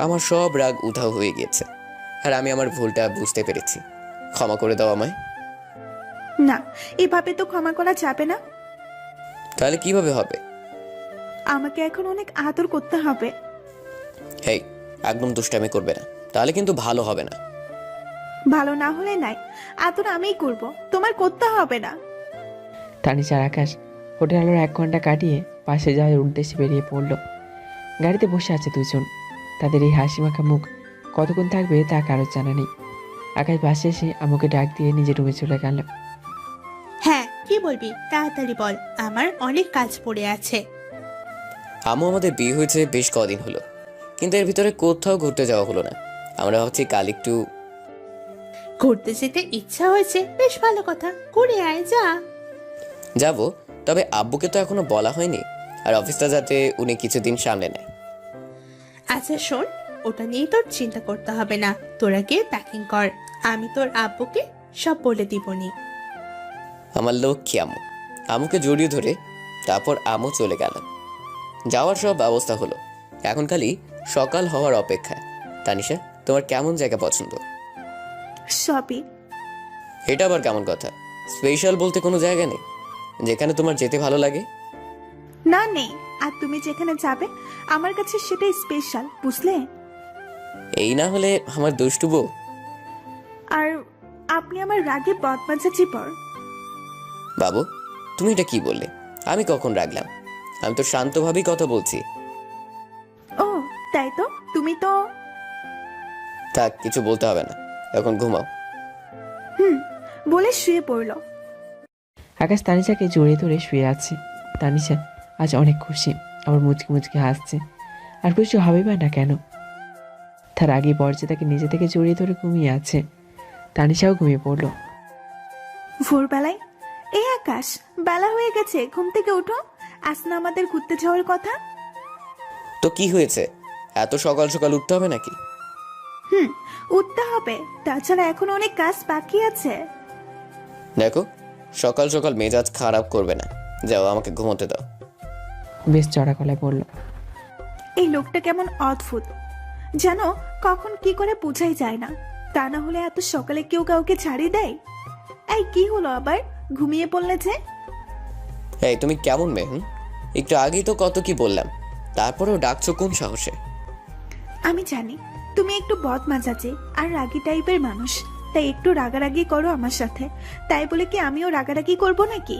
আমার সব রাগ উধাও হয়ে গিয়েছে, আর আমি আমার ভুলটা বুঝতে পেরেছি। ক্ষমা করে দাও আমায়। না, এভাবে তো ক্ষমা করা যাবে না। তাহলে কিভাবে হবে? আমাকে এখন অনেক আদর করতে হবে। হেই, একদম দুষ্টামি করবে না, তাহলে কিন্তু ভালো হবে না। ভালো না হলে নাই, আদর আমিই করব, তোমার করতে হবে না। তানিশা আর আকাশ হোটেল আলোর 1 ঘন্টা কাটিয়ে পাশে যাওয়ার উদ্দেশ্যে বেরিয়ে পড়ল। গাড়িতে বসে আছে দুজন। তাদের এই হাসি মাখা মুখ কতক্ষণ থাকবে তা কারোর জানা নেই। আকাশ বাসে এসে আমাকে ডাক দিয়ে নিজের রুমে চলে গেল। হ্যাঁ, কি বলবি তাড়াতাড়ি বল, আমার অনেক কাজ পড়ে আছে। আম্মু আমাদের বিয়ে হয়েছে বেশ কদিন হলো, কিন্তু এর ভিতরে কোথাও ঘুরতে যাওয়া হলো না। আমরা ভাবছি কাল একটু ঘুরতে যেতে ইচ্ছা হয়েছে, বেশ ভালো কথা, ঘুরে আয় যা। যাব, তবে আব্বুকে তো এখনো বলা হয়নি, আর অফিসটা যাতে উনি কিছুদিন সামনে নেয়। আচ্ছা শোন, ওটা নিয়ে তোর চিন্তা করতে হবে না, তোরা গিয়ে প্যাকিং কর, আমি তোর আব্বুকে সব বলে দিবনি। আমার লক্ষ্মী আম্মু। আম্মুকে জড়িয়ে ধরে তারপর আম্মু চলে গেল। যাওয়ার সব ব্যবস্থা হলো, এখন খালি সকাল হওয়ার অপেক্ষা। তানিশা, তোমার কেমন জায়গা পছন্দ? সবই। এটা আবার কেমন কথা? স্পেশাল বলতে কোনো জায়গা নেই যেখানে তোমার যেতে ভালো লাগে? না, নেই। আর তুমি যেখানে যাবে আমার কাছে সেটাই স্পেশাল, বুঝলে? এই না হলে আমার দুষ্টু বউ। আর আপনি আমার রাগে বদমাজাচি পর। বাবু, তুমি এটা কি বললে? আমি কখন রাগলাম? আমি তো শান্তভাবেই কথা বলছি। ও তাই তো, তুমি তো। থাক, কিছু বলতে হবে না, এখন ঘুমাও। বলে শুয়ে পড়লো। আকাশ তানিশাকে জড়িয়ে ধরে শুয়ে আছে। তানিশা আজ অনেক খুশি, আবার মুচকি মুচকি হাসছে। আর খুশি হবে বা না কেন? তার আগে বর্জে তাকে নিজে থেকে জড়িয়ে ধরে ঘুমিয়ে আছে। তানিশাও ঘুমিয়ে পড়লো। ভোরবেলায়, এই আকাশ, বেলা হয়ে গেছে, ঘুম থেকে উঠো। আজ না আমাদের ঘুরতে যাওয়ার কথা। তো কি হয়েছে? এত সকাল সকাল উঠতে হবে নাকি? উঠতে হবে, তাছাড়া এখন অনেক কাজ বাকি আছে। দেখো, সকাল সকাল মেজাজ খারাপ করবে না, যাও আমাকে ঘুমোতে দাও। বেশ চড়া গলায় বলল। এই লোকটা কেমন অদ্ভুত, যেন কখন কি করে বোঝাই যায় না। তা না হলে এত সকালে কেউ কাউকে ছাড়িয়ে দেয়? এই কি হলো আবার, ঘুমিয়ে পড়লে যে? এই তুমি কেমন মেয়ে? একটু আগেই তো কত কি বললাম, তারপরেও ডাকছো কোন সাহসে? আমি জানি তুমি একটু বদমাজাচি আর রাগী টাইপের মানুষ, তাই একটু রাগারাগি করো আমার সাথে। তাই বলে কি আমিও রাগারাগি করব নাকি?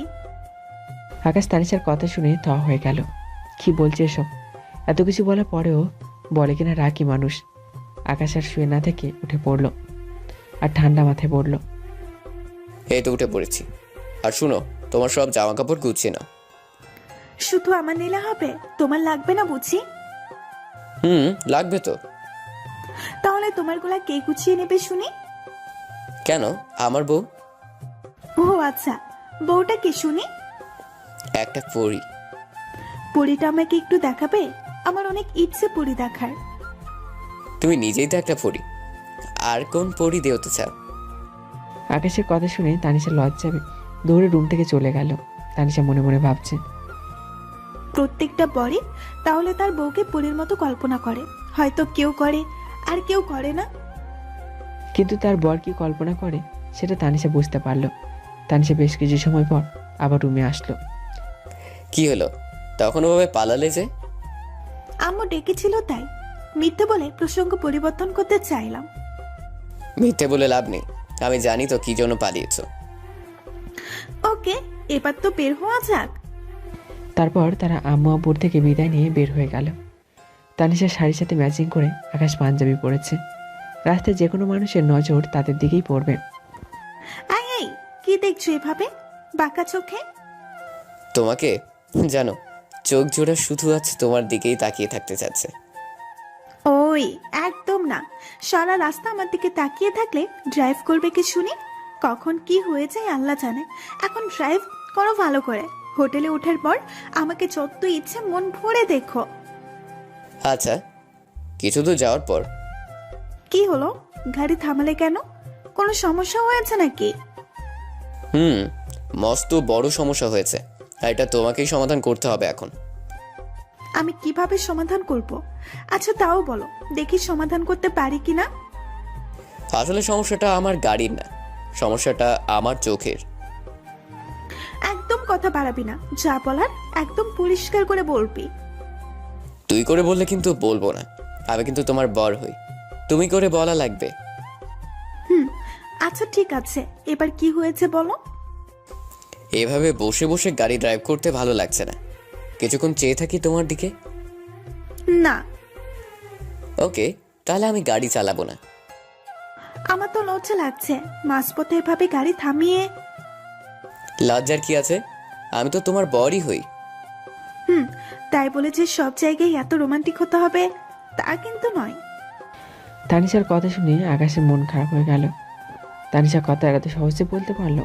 আকাশ তানিশার কথা শুনে থ হয়ে গেল। কি বলছে এসব? এত কিছু বলার পরেও বলে কিনা রাগী মানুষ। আকাশ আর শুয়ে না থেকে উঠে পড়লো আর ঠান্ডা মাথায় বলল, এই তো উঠে পড়েছি। আর শুনো, তোমার সব জামা কাপড় গুছিয়ে নাও। শুধু আমার নিলে হবে? তোমার লাগবে না বুঝি? লাগবে তো। তাহলে তোমার গুলা কে গুছিয়ে নেবে শুনি? কেন, আমার বউ। ও আচ্ছা, বউটা কে শুনি? একটা পরী। পরীটা আমাকে একটু দেখাবে? আমার অনেক ইচ্ছে পরী দেখার। তুমি নিজেই তো একটা পরী, আর কোন পরী দেওতে চাও? আকাশের কথা শুনে তানিশা লজ্জাবে দৌড়ে রুম থেকে চলে গেল। তানিশা মনে মনে ভাবছে, প্রত্যেকটা বরে তাহলে তার বউকে পরীর মতো কল্পনা করে, হয়তো কেউ করে আর কেউ করে না। কিন্তু তার বর কি কল্পনা করে সেটা তানিশা বুঝতে পারলো। তানিশা বেশ কিছু সময় পর আবার রুমে আসলো। কি হলো, তখন ওভাবে পালালে যে? আম্মু ডেকেছিল তাই মিথ্যে বলে প্রসঙ্গ পরিবর্তন করতে চাইলাম। মিথ্যে বলে লাভ নেই, আমি জানি তো কি জন্য পালিয়েছ। ওকে, এবার তো বের হওয়া যাক। তারপর তারা আম্মু আব্বুর থেকে বিদায় নিয়ে বের হয়ে গেল। তানিশার শাড়ির সাথে ম্যাচিং করে আকাশ পাঞ্জাবি পরেছে। রাস্তায় যে কোনো মানুষের নজর তাদের দিকেই পড়বে। এই কি দেখছো এভাবে বাঁকা চোখে? তোমাকে জানো, চোখ জোড়া শুধু আছে তোমার দিকেই তাকিয়ে থাকতে চাচ্ছে। ওই একদম না, সারা রাস্তা আমার দিকে তাকিয়ে থাকলে ড্রাইভ করবে কি শুনি? কখন কি হয়ে যায় আল্লাহ জানে। এখন ড্রাইভ করো ভালো করে। হোটেলে ওঠার পর আমাকে যত ইচ্ছে মন ভরে দেখো। আচ্ছা, কিছু দূর যাওয়ার পর কি হলো, গাড়ি থামালে কেন? কোনো সমস্যা হয়েছে নাকি? মস্ত বড় সমস্যা হয়েছে, আর এটা তোমাকেই সমাধান করতে হবে এখন। আমি কিভাবে সমাধান করব? আচ্ছা তাও বলো, দেখি সমাধান করতে পারি কিনা। আসলে সমস্যাটা আমার গাড়ির না, সমস্যাটা আমার চোখের। একদম কথা বাড়াবি না, যা বলার একদম পরিষ্কার করে বলবি। তুই করে বললে কিন্তু বলবো না, আমি কিন্তু তোমার বর হই, তুমি করে বলা লাগবে। আচ্ছা ঠিক আছে, এবার কি হয়েছে বলো। এভাবে বসে বসে গাড়ি ড্রাইভ করতে ভালো লাগছে না, কিছুক্ষণ চেয়ে থাকি তোমার দিকে। না। ওকে, তাহলে আমি গাড়ি চালাবো না। আমার তো লজ্জা লাগছে, মাঝপথে এভাবে গাড়ি থামিয়ে। লজ্জার কি আছে, আমি তো তোমার বরই হই। তাই বলে যে সব জায়গায় এত রোমান্টিক হতে হবে তা কিন্তু নয়। তানিশার কথা শুনে আকাশের মন খারাপ হয়ে গেল। তানিশা কথা এত সহজে বলতে পারলো?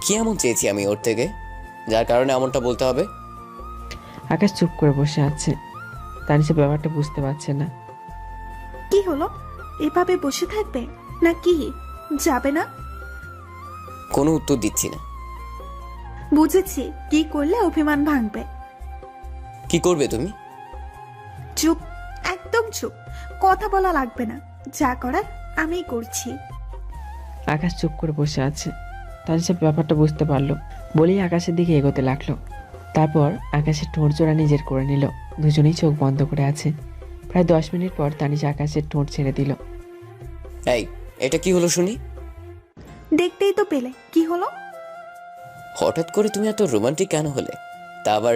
কি এমন চেয়েছি আমি ওর থেকে যার কারণে এমনটা বলতে হবে? আকাশ চুপ করে বসে আছে। তানিশা ব্যাপারটা বুঝতে পারছে না। কি হলো, এভাবে বসে থাকবে না কি? যাবে না? কোনো উত্তর দিচ্ছি না। বুঝেছি, কি করলে অভিমান ভাঙবে। কি করবে তুমি? চুপ, একদম চুপ, কথা বলা লাগবে না, যা করার আমিই করছি। আকাশ চুপ করে বসে আছে। তানিশা ব্যাপারটা বুঝতে পারলো বলেই আকাশের দিকে এগোতে লাগলো। তারপর আকাশের ঠোঁট জোড়া নিজের করে নিল। দুজনেই চোখ বন্ধ করে আছে। প্রায় 10 মিনিট পর তানিশা আকাশের ঠোঁট ছেড়ে দিল। এই, এটা কি হলো শুনি? দেখতেই তো পেলে, কি হলো? হঠাৎ করে তুমি এত রোমান্টিক কেন হলে, তা আবার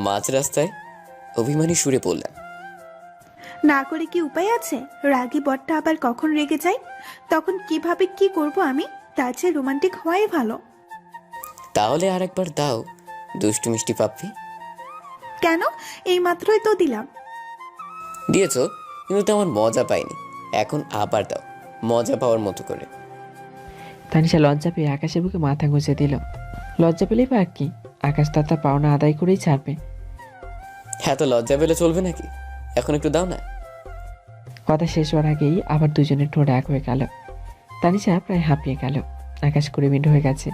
মাঝ রাস্তায়? অভিমানী সুরে বললাম। না করে কি উপায় আছে? রাগী বরটা আবার কখন রেগে যায়, তখন কিভাবে কি করব আমি? তার চেয়ে রোমান্টিক হওয়াই ভালো। তাহলে আর একবার দাও দুষ্টু মিষ্টি পাপ্পি। কেন, এই মাত্রই তো দিলাম। দিয়েছো, কিন্তু তেমন মজা পাইনি, এখন আবার দাও মজা পাওয়ার মতো করে। তানিশা লজ্জা পেয়ে আকাশের বুকে মাথা গুঁজে দিল। লজ্জা পেলেই বা কি, আকাশ তার পাওনা আদায় করেই ছাড়বে। হ্যাঁ, তো লজ্জা পেলে চলবে নাকি? এখন একটু দাও না। কথা শেষ হওয়ার আগেই আবার দুজনের ঠোঁট এক হয়ে গেল। তানিশা প্রায় হাঁপিয়ে গেল। আকাশ 20 মিনিট হয়ে গেছে,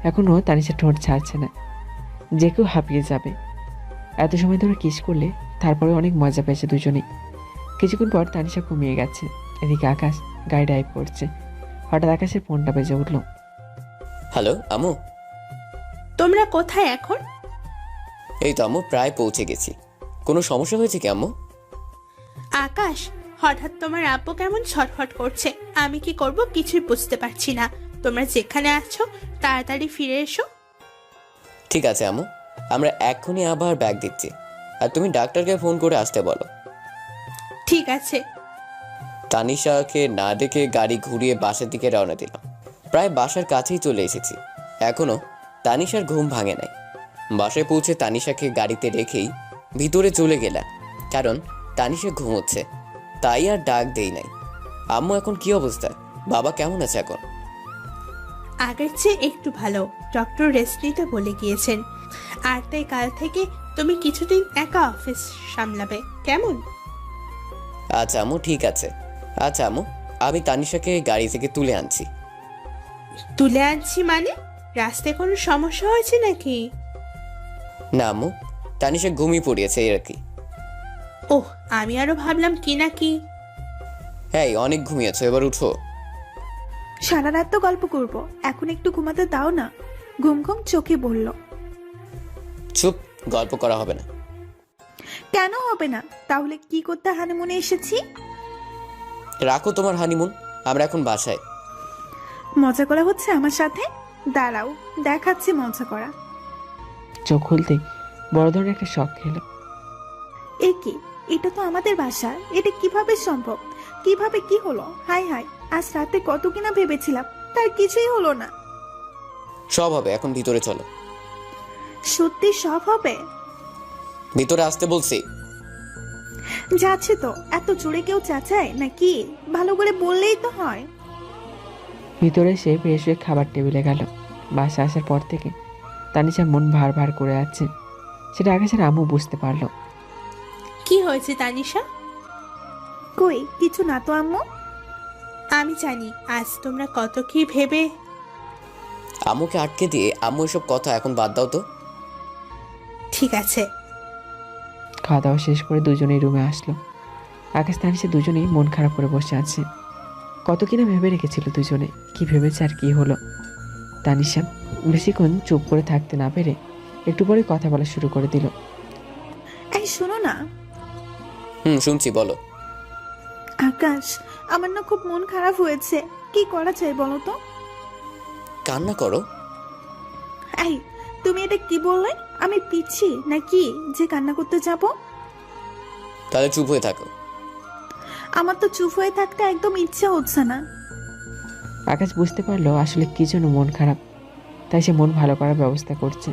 এখনও তানিশা ঠোঁট ছাড়ছে না। যে কেউ হাঁপিয়ে যাবে। এত সময় ধরে কিস করলে, তারপরে অনেক মজা পেয়েছে দুজনেই। কিছুক্ষণ পর তানিশা ঘুমিয়ে গেছে। এদিকে আকাশ গাড়ি ড্রাইভ করছে। হঠাৎ আকাশের ফোনটা বেজে উঠল। হ্যালো আম্মু। তোমরা কোথায় এখন? এই তো আম্মু, প্রায় পৌঁছে গেছি। কোনো সমস্যা হয়েছে কি আম্মু? আকাশ, হঠাৎ তোমার আব্বু কেমন ছটফট করছে, আমি কি করব কিছুই বুঝতে পারছি না। তোমরা যেখানে আছো তাড়াতাড়ি ফিরে এসো। ঠিক আছে আম্মু, আমরা এক্ষুনি আবার ব্যাগ দিচ্ছি, আর তুমি ডাক্তারকে ফোন করে আসতে বলো। ঠিক আছে। তানিশাকে না দেখে গাড়ি ঘুরিয়ে বাসার দিকে রওনা দিলাম। প্রায় বাসার কাছেই চলে এসেছি, এখনো তানিশার ঘুম ভাঙে নাই। বাসায় পৌঁছে তানিশাকে গাড়িতে রেখেই ভিতরে চলে গেলাম, কারণ তানিশা ঘুমোচ্ছে, তাই আর ডাক দেই নাই। আম্মু এখন কি অবস্থা? বাবা কেমন আছে এখন? আগের চেয়ে একটু ভালো, ডক্টর রেস্ট নিতে বলে গিয়েছেন। আর তাই কাল থেকে তুমি কিছুদিন একা অফিস সামলাবে, কেমন? আচ্ছা আম্মু, ঠিক আছে। আচ্ছা আম্মু, আমি তানিশাকে গাড়ি থেকে তুলে আনছি। তুলে আনছি মানে? রাস্তায় কোনো সমস্যা হয়েছে নাকি? না আম্মু, তানিশা ঘুমিয়ে পড়িয়েছে আর কি। ওহ, আমি আরো ভাবলাম কি না কি। হ্যাঁ, অনেক ঘুমিয়েছো, এবার উঠো। সারা রাত তো গল্প করব, এখন একটু ঘুমাতে দাও না। ঘুম ঘুম চোখে বলল। চুপ, গল্প করা হবে না। কেন হবে না? তাহলে কি করতে হানিমুনে এসেছি? রাখো তোমার হানিমুন, আমরা এখন বাসায়। মজা করা হচ্ছে আমার সাথে? দাঁড়াও, দেখাচ্ছি মজা করা। চোখ খুলতেই বড় ধরনের একটা শখ খেলো। এ কি? এটা তো আমাদের বাসা, এটা কিভাবে সম্ভব? কিভাবে কি হলো? হাই হাই, আজ রাতে কত কিনা ভেবেছিলাম, তার কিছুই হলো না। সব হবে, এখন ভিতরে চলো। সত্যি সব হবে? ভিতরে আসতে বলছি। যাচ্ছে তো, এত জোরে কেউ চেঁচায় নাকি? ভালো করে বললেই তো হয়। ভিতরে এসে ফ্রেশ হয়ে খাবার টেবিলে গেল। বাসা আসার পর থেকে তানিশার মন ভার ভার করে আছে, সেটা আকাশের আম্মু বুঝতে পারলো। কি হয়েছে তানিশা? কই কিছু না তো আম্মু। আমি জানি আজ তোমরা কত কি ভেবে। আম্মুকে আটকে দিয়ে আম্মু এসব কথা এখন বাদ দাও তো। ঠিক আছে। খাওয়া দাওয়া শেষ করে দুজনেই রুমে আসলো। আকাশ তানিশা দুজনেই মন খারাপ করে বসে আছে। কত কিনা ভেবে রেখেছিল দুজনে, কি ভেবেছে আর কি হলো। তানিশা বেশিক্ষণ চুপ করে থাকতে না পেরে একটু পরে কথা বলা শুরু করে দিল। এই শোনো না। শুনছি, বলো। আকাশ, আমার না খুব মন খারাপ হয়েছে, কি করা যায় বলো তো? কান্না করো? এই, তুমি এটা কি বললে? আমি পিচ্ছি নাকি যে কান্না করতে যাব? তাহলে চুপ হয়ে থাকো। আমার তো চুপ হয়ে থাকতে একদম ইচ্ছা হচ্ছে না। আকাশ বুঝতে পারলো আসলে কি জন্য মন খারাপ, তাই সে মন ভালো করার ব্যবস্থা করছে।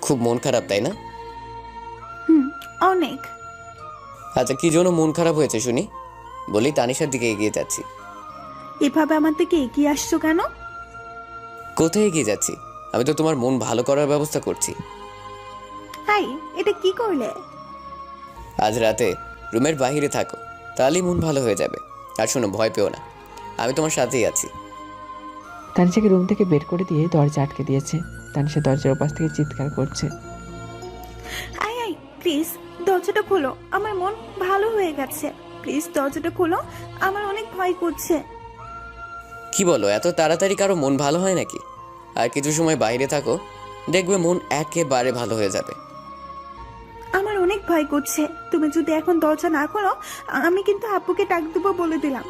খুব মন খারাপ, তাই না? অনেক। আচ্ছা, কি জন্য মন খারাপ হয়েছে শুনি? বলি তানিশার দিকে এগিয়ে যাচ্ছি। এভাবে আমার দিকে এগিয়ে আসছো কেন? কোথায় এগিয়ে যাচ্ছি? আমি তো তোমার মন ভালো করার ব্যবস্থা করছি। হাই, এটা কি করলে? আজ রাতে রুমের বাইরে থাকো, তাহলেই মন ভালো হয়ে যাবে। আর শোনো, ভয় পেও না, আমি তোমার সাথেই আছি। তানিশাকে রুম থেকে বের করে দিয়ে দরজা আটকে দিয়েছে। তানিশা দরজার ওপাশ থেকে চিৎকার করছে। আই আই, প্লিজ দরজাটা খোলো, আমার মন ভালো হয়ে গেছে। প্লিজ দরজাটা খোলো, আমার অনেক ভয় করছে। কি বলো, এত তাড়াতাড়ি কারো মন ভালো হয় নাকি? আর কিছু সময় বাইরে থাকো, দেখবে মন একেবারে ভালো হয়ে যাবে। আমার অনেক ভয় করছে, তুমি যদি এখন দরজা না খোলো আমি কিন্তু আব্বুকে ডাক দেবো বলে দিলাম।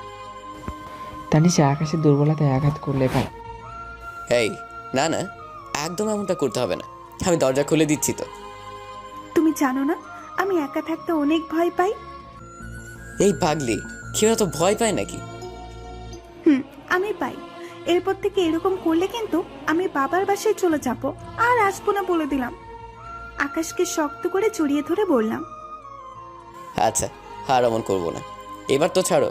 তানিশা আকাশের দুর্বলতায় আঘাত করলে এবার। এই, না না, একদম এমনটা করতে হবে না, আমি দরজা খুলে দিচ্ছি তো। তুমি জানো না আমি একা থাকতে অনেক ভয় পাই। এই পাগলি, কেউ এত ভয় পায় নাকি? আমি পাই। এরপর থেকে এরকম করলে কিন্তু আমি বাবার বাসায় চলে যাব, আর আসবো না বলে দিলাম। আকাশকে শক্ত করে জড়িয়ে ধরে বললাম। আচ্ছা, আর এমন করবো না, এবার তো ছাড়ো।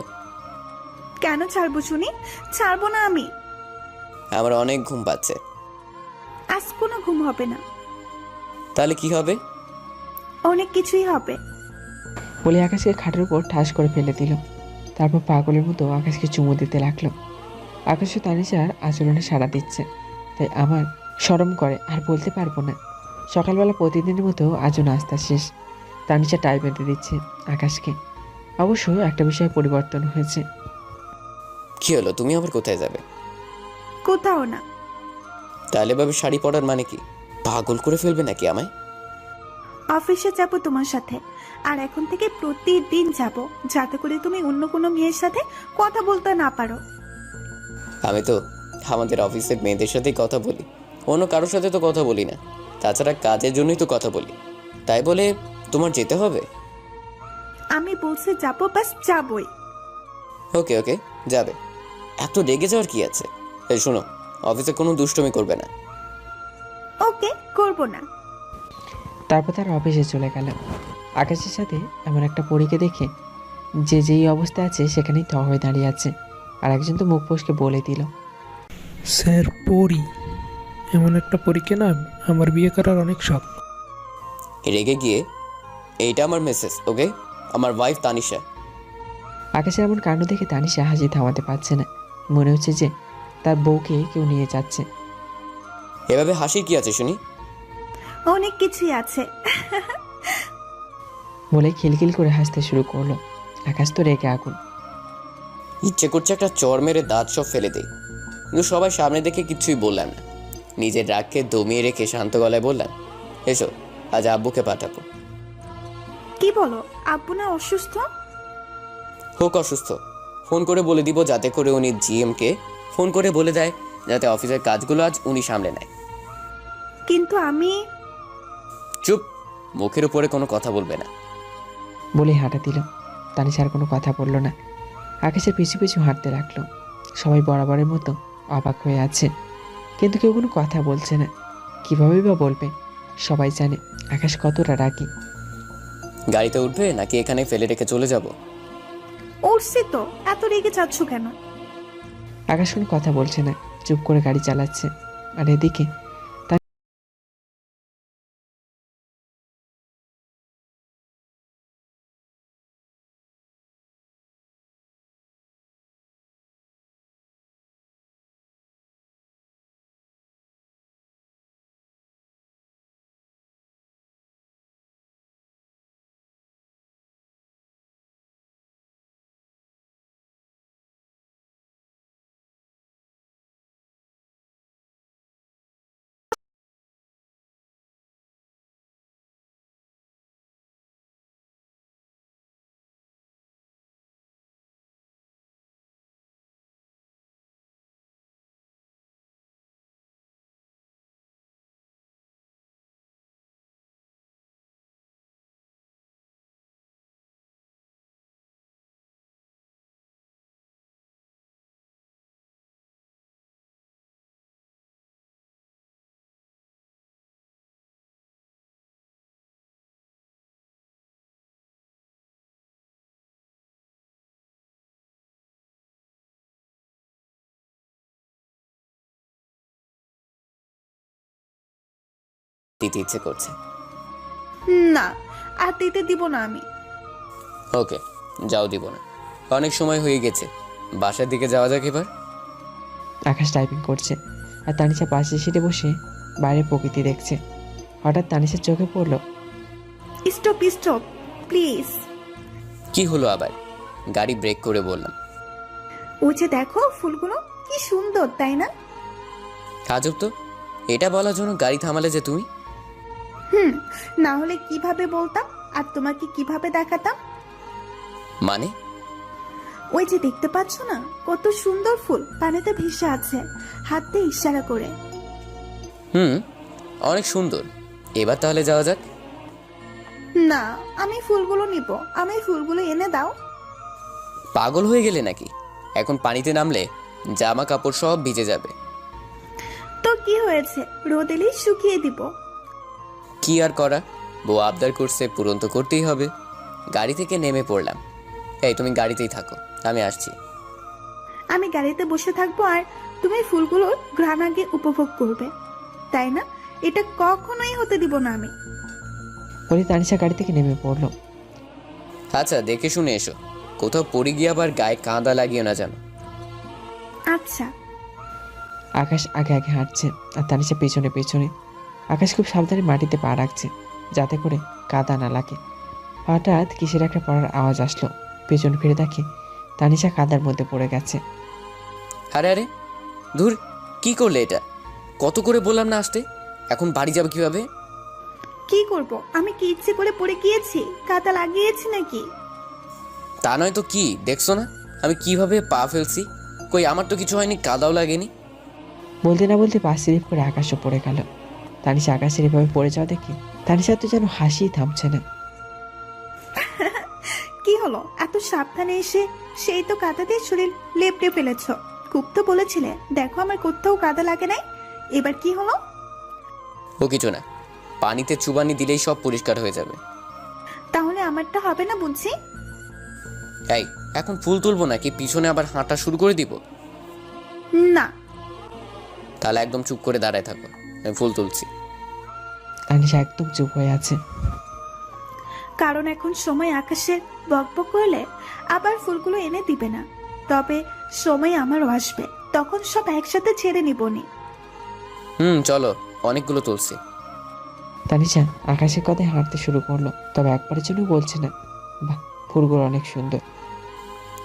কেন ছাড়বো শুনি? ছাড়বো না আমি। আমার অনেক ঘুম পাচ্ছে। আজ কোনো ঘুম হবে না। তাহলে কি হবে? অনেক কিছুই হবে। বলে আকাশকে খাটের উপর ঠাস করে ফেলে দিল। তারপর পাগলের মতো আকাশকে চুমু দিতে লাগলো। আকাশও তানিশার আচরণে সাড়া দিচ্ছে, তাই আমার শরম করে আর বলতে পারবো না। সকালবেলা প্রতিদিনের মতো আজও নাস্তা শেষ। তানিশা টাই বেঁধে দিচ্ছে আকাশকে। অবশ্য একটা বিষয়ে পরিবর্তন হয়েছে। কি হলো, তুমি আবার কোথায় যাবে? কোথাও না। তাহলে ভাবে শাড়ি পরার মানে কি? পাগল করে ফেলবে নাকি আমায়? অফিসে যাব তোমার সাথে, আর এখন থেকে প্রতিদিন যাব, যাতে করে তুমি অন্য কোনো মেয়ের সাথে কথা বলতে না পারো। আমি তো আমাদের অফিসের মেয়েদের সাথেই কথা বলি, অন্য কারোর সাথে তো কথা বলি না। তাছাড়া কাজের জন্যই তো কথা বলি, তাই বলে তোমার যেতে হবে? আমি বলছি যাবো, বাস যাবই। ওকে ওকে, যাবে। এত রেগে যাওয়ার কি আছে? এই শোনো, অফিসে কোনো দুষ্টুমি করবে না। ওকে, করব না। তারপর তার অফিসে চলে গেল। আকাশের সাথে এমন একটা পরীকে দেখে যে যেই অবস্থা আছে সেখানেই থ হয়ে দাঁড়িয়ে আছে। আর একজন তো মুখ ফসকে বলে দিল, স্যার পরী, এমন একটা পরীকে না আমার বিয়ে করার অনেক শখ। রেগে গিয়ে, এইটা আমার মেসেজ, ওকে? আমার ওয়াইফ তানিশা। আকাশের এমন কাণ্ড দেখে তানিশা হাসি থামাতে পারছে না। মনে হচ্ছে যে তার বউকে কেউ নিয়ে যাচ্ছে। এভাবে হাসি কি আছে শুনি? অনেক কিছুই আছে। বলে খিলখিল করে হাসতে শুরু করলো। আকাশ তো রেগে আগুন। ইচ্ছে করছে একটা চর মেরে দাঁত সব ফেলে দেই, কিন্তু সবাই সামনে দেখে কিচ্ছুই বললাম না। নিজের রাগকে দমিয়ে রেখে শান্ত গলায় বললাম, এসো আজ আব্বুকে পাঠাবো। কি বলো, আব্বু না অসুস্থ? হোক অসুস্থ, ফোন করে বলে দিব যাতে করে উনি জিএমকে ফোন করে বলে দেয় যাতে অফিসের কাজগুলো আজ উনি সামলে নেয়। কিন্তু আমি চুপ, মুখের উপরে কোনো কথা বলবে না। বলে হাঁটা দিল। তানিশা আর কোনো কথা বলল না। আকাশের পিছু পিছু হাঁটতে লাগলো। সবাই বরাবরের মতো অবাক হয়ে আছে, কিন্তু কেউ কোনো কথা বলছে না। কীভাবেই বা বলবে? সবাই জানে আকাশ কতটা রাগী। গাড়িতে উঠবে নাকি এখানে ফেলে রেখে চলে যাব? উঠছি তো, এত রেগে যাচ্ছ কেন? আকাশ কোনো কথা বলছে না, চুপ করে গাড়ি চালাচ্ছে। আর এদিকে দিতে ইচ্ছে করছে। না, আর দিতে দিব না আমি। ওকে, যাও, দিব না। অনেক সময় হয়ে গেছে, বাসার দিকে যাওয়া যাক এবার। আকাশ টাইপিং করছে আর তানিশা পাশে সিটে বসে বাইরের প্রকৃতি দেখছে। হঠাৎ তানিশার চোখে পড়ল। Stop stop please. কি হলো আবার? গাড়ি ব্রেক করে বললাম। ওই যে দেখো ফুলগুলো কি সুন্দর, তাই না? আজব তো, এটা বলার জন্য গাড়ি থামালে যে তুমি? না হলে কিভাবে বলতাম আর তোমাকে কিভাবে দেখাতাম? মানে? ওই যে দেখতে পাচ্ছ না, কত সুন্দর ফুল পানিতে ভেসে আছে, হাত দিয়ে ইশারা করে। অনেক সুন্দর। এবার তাহলে যাওয়া যাক। না, আমি ফুলগুলো নিব, আমি ফুলগুলো এনে দাও। পাগল হয়ে গেলে নাকি? এখন পানিতে নামলে জামা কাপড় সব ভিজে যাবে। তো কি হয়েছে, রোদ এলেই শুকিয়ে দিব। কি আর করা, বউ আবদার করছে, পূরণ তো করতেই হবে। গাড়ি থেকে নেমে পড়লাম। এই, তুমি গাড়িতেই থাকো, আমি আসছি। আমি গাড়িতে বসে থাকবো আর তুমি ফুলগুলোর ঘ্রাণ আগে উপভোগ করবে, তাই না? এটা কখনোই হতে দিব না আমি। বলে তানিশা গাড়ি থেকে নেমে পড়ল। আচ্ছা, দেখে শুনে এসো, কোথাও পড়ে গিয়ে আবার গায়ে কাঁদা লাগিও না যেন। আচ্ছা। আকাশ আগে আগে হাঁটছে আর তানিশা পেছনে পেছনে। আকাশ খুব সাবধানে মাটিতে পা রাখছে যাতে করে কাদা না লাগে। হঠাৎ কিসের একটা পড়ার আওয়াজ আসলো। পেছন ফিরে দেখে তানিশা কাদার মধ্যে পড়ে গেছে। আরে আরে, ধুর, কি করলে এটা? কত করে বললাম না আসতে, এখন বাড়ি যাবে কিভাবে? কি করব, আমি কি ইচ্ছে করে পড়ে গিয়েছি? কাদা লাগিয়েছি নাকি? তা নয় তো কি, দেখছো না আমি কিভাবে পা ফেলছি? কই, আমার তো কিছু হয়নি, কাদাও লাগেনি। বলতে না বলতে পা স্লিপ করে আকাশও পড়ে গেল। তানিশা আকাশের এভাবে পড়ে যাওয়া দেখে তানিশা তো যেন হাসি থামছে না। কি হলো, এত সাবধানে এসে সেই তো কাদা দিয়ে শরীর লেপটে ফেলেছ। খুব তো বলেছিলে দেখো আমার কোথাও কাদা লাগে নাই, এবার কি হলো? ও কিছু না, পানিতে চুবানি দিলেই সব পরিষ্কার হয়ে যাবে। তাহলে আমারটা হবে না বুঝছি? এই, এখন ফুল তুলবো নাকি পিছনে আবার হাঁটা শুরু করে দিব? না। তাহলে একদম চুপ করে দাঁড়ায় থাকো, আমি ফুল তুলছি। তানিশা একদম চুপ হয়ে আছে। কারণ এখন সময় আকাশের বকবক করলে আবার ফুলগুলো এনে দিবে না। তবে সময় আমারও আসবে, তখন সব একসাথে ছেড়ে নিবনি। চলো, অনেকগুলো তুলছি। তানিশা আকাশের কথায় হাঁটতে শুরু করলো, তবে একবারের জন্য বলছে না, বাহ, ফুলগুলো অনেক সুন্দর।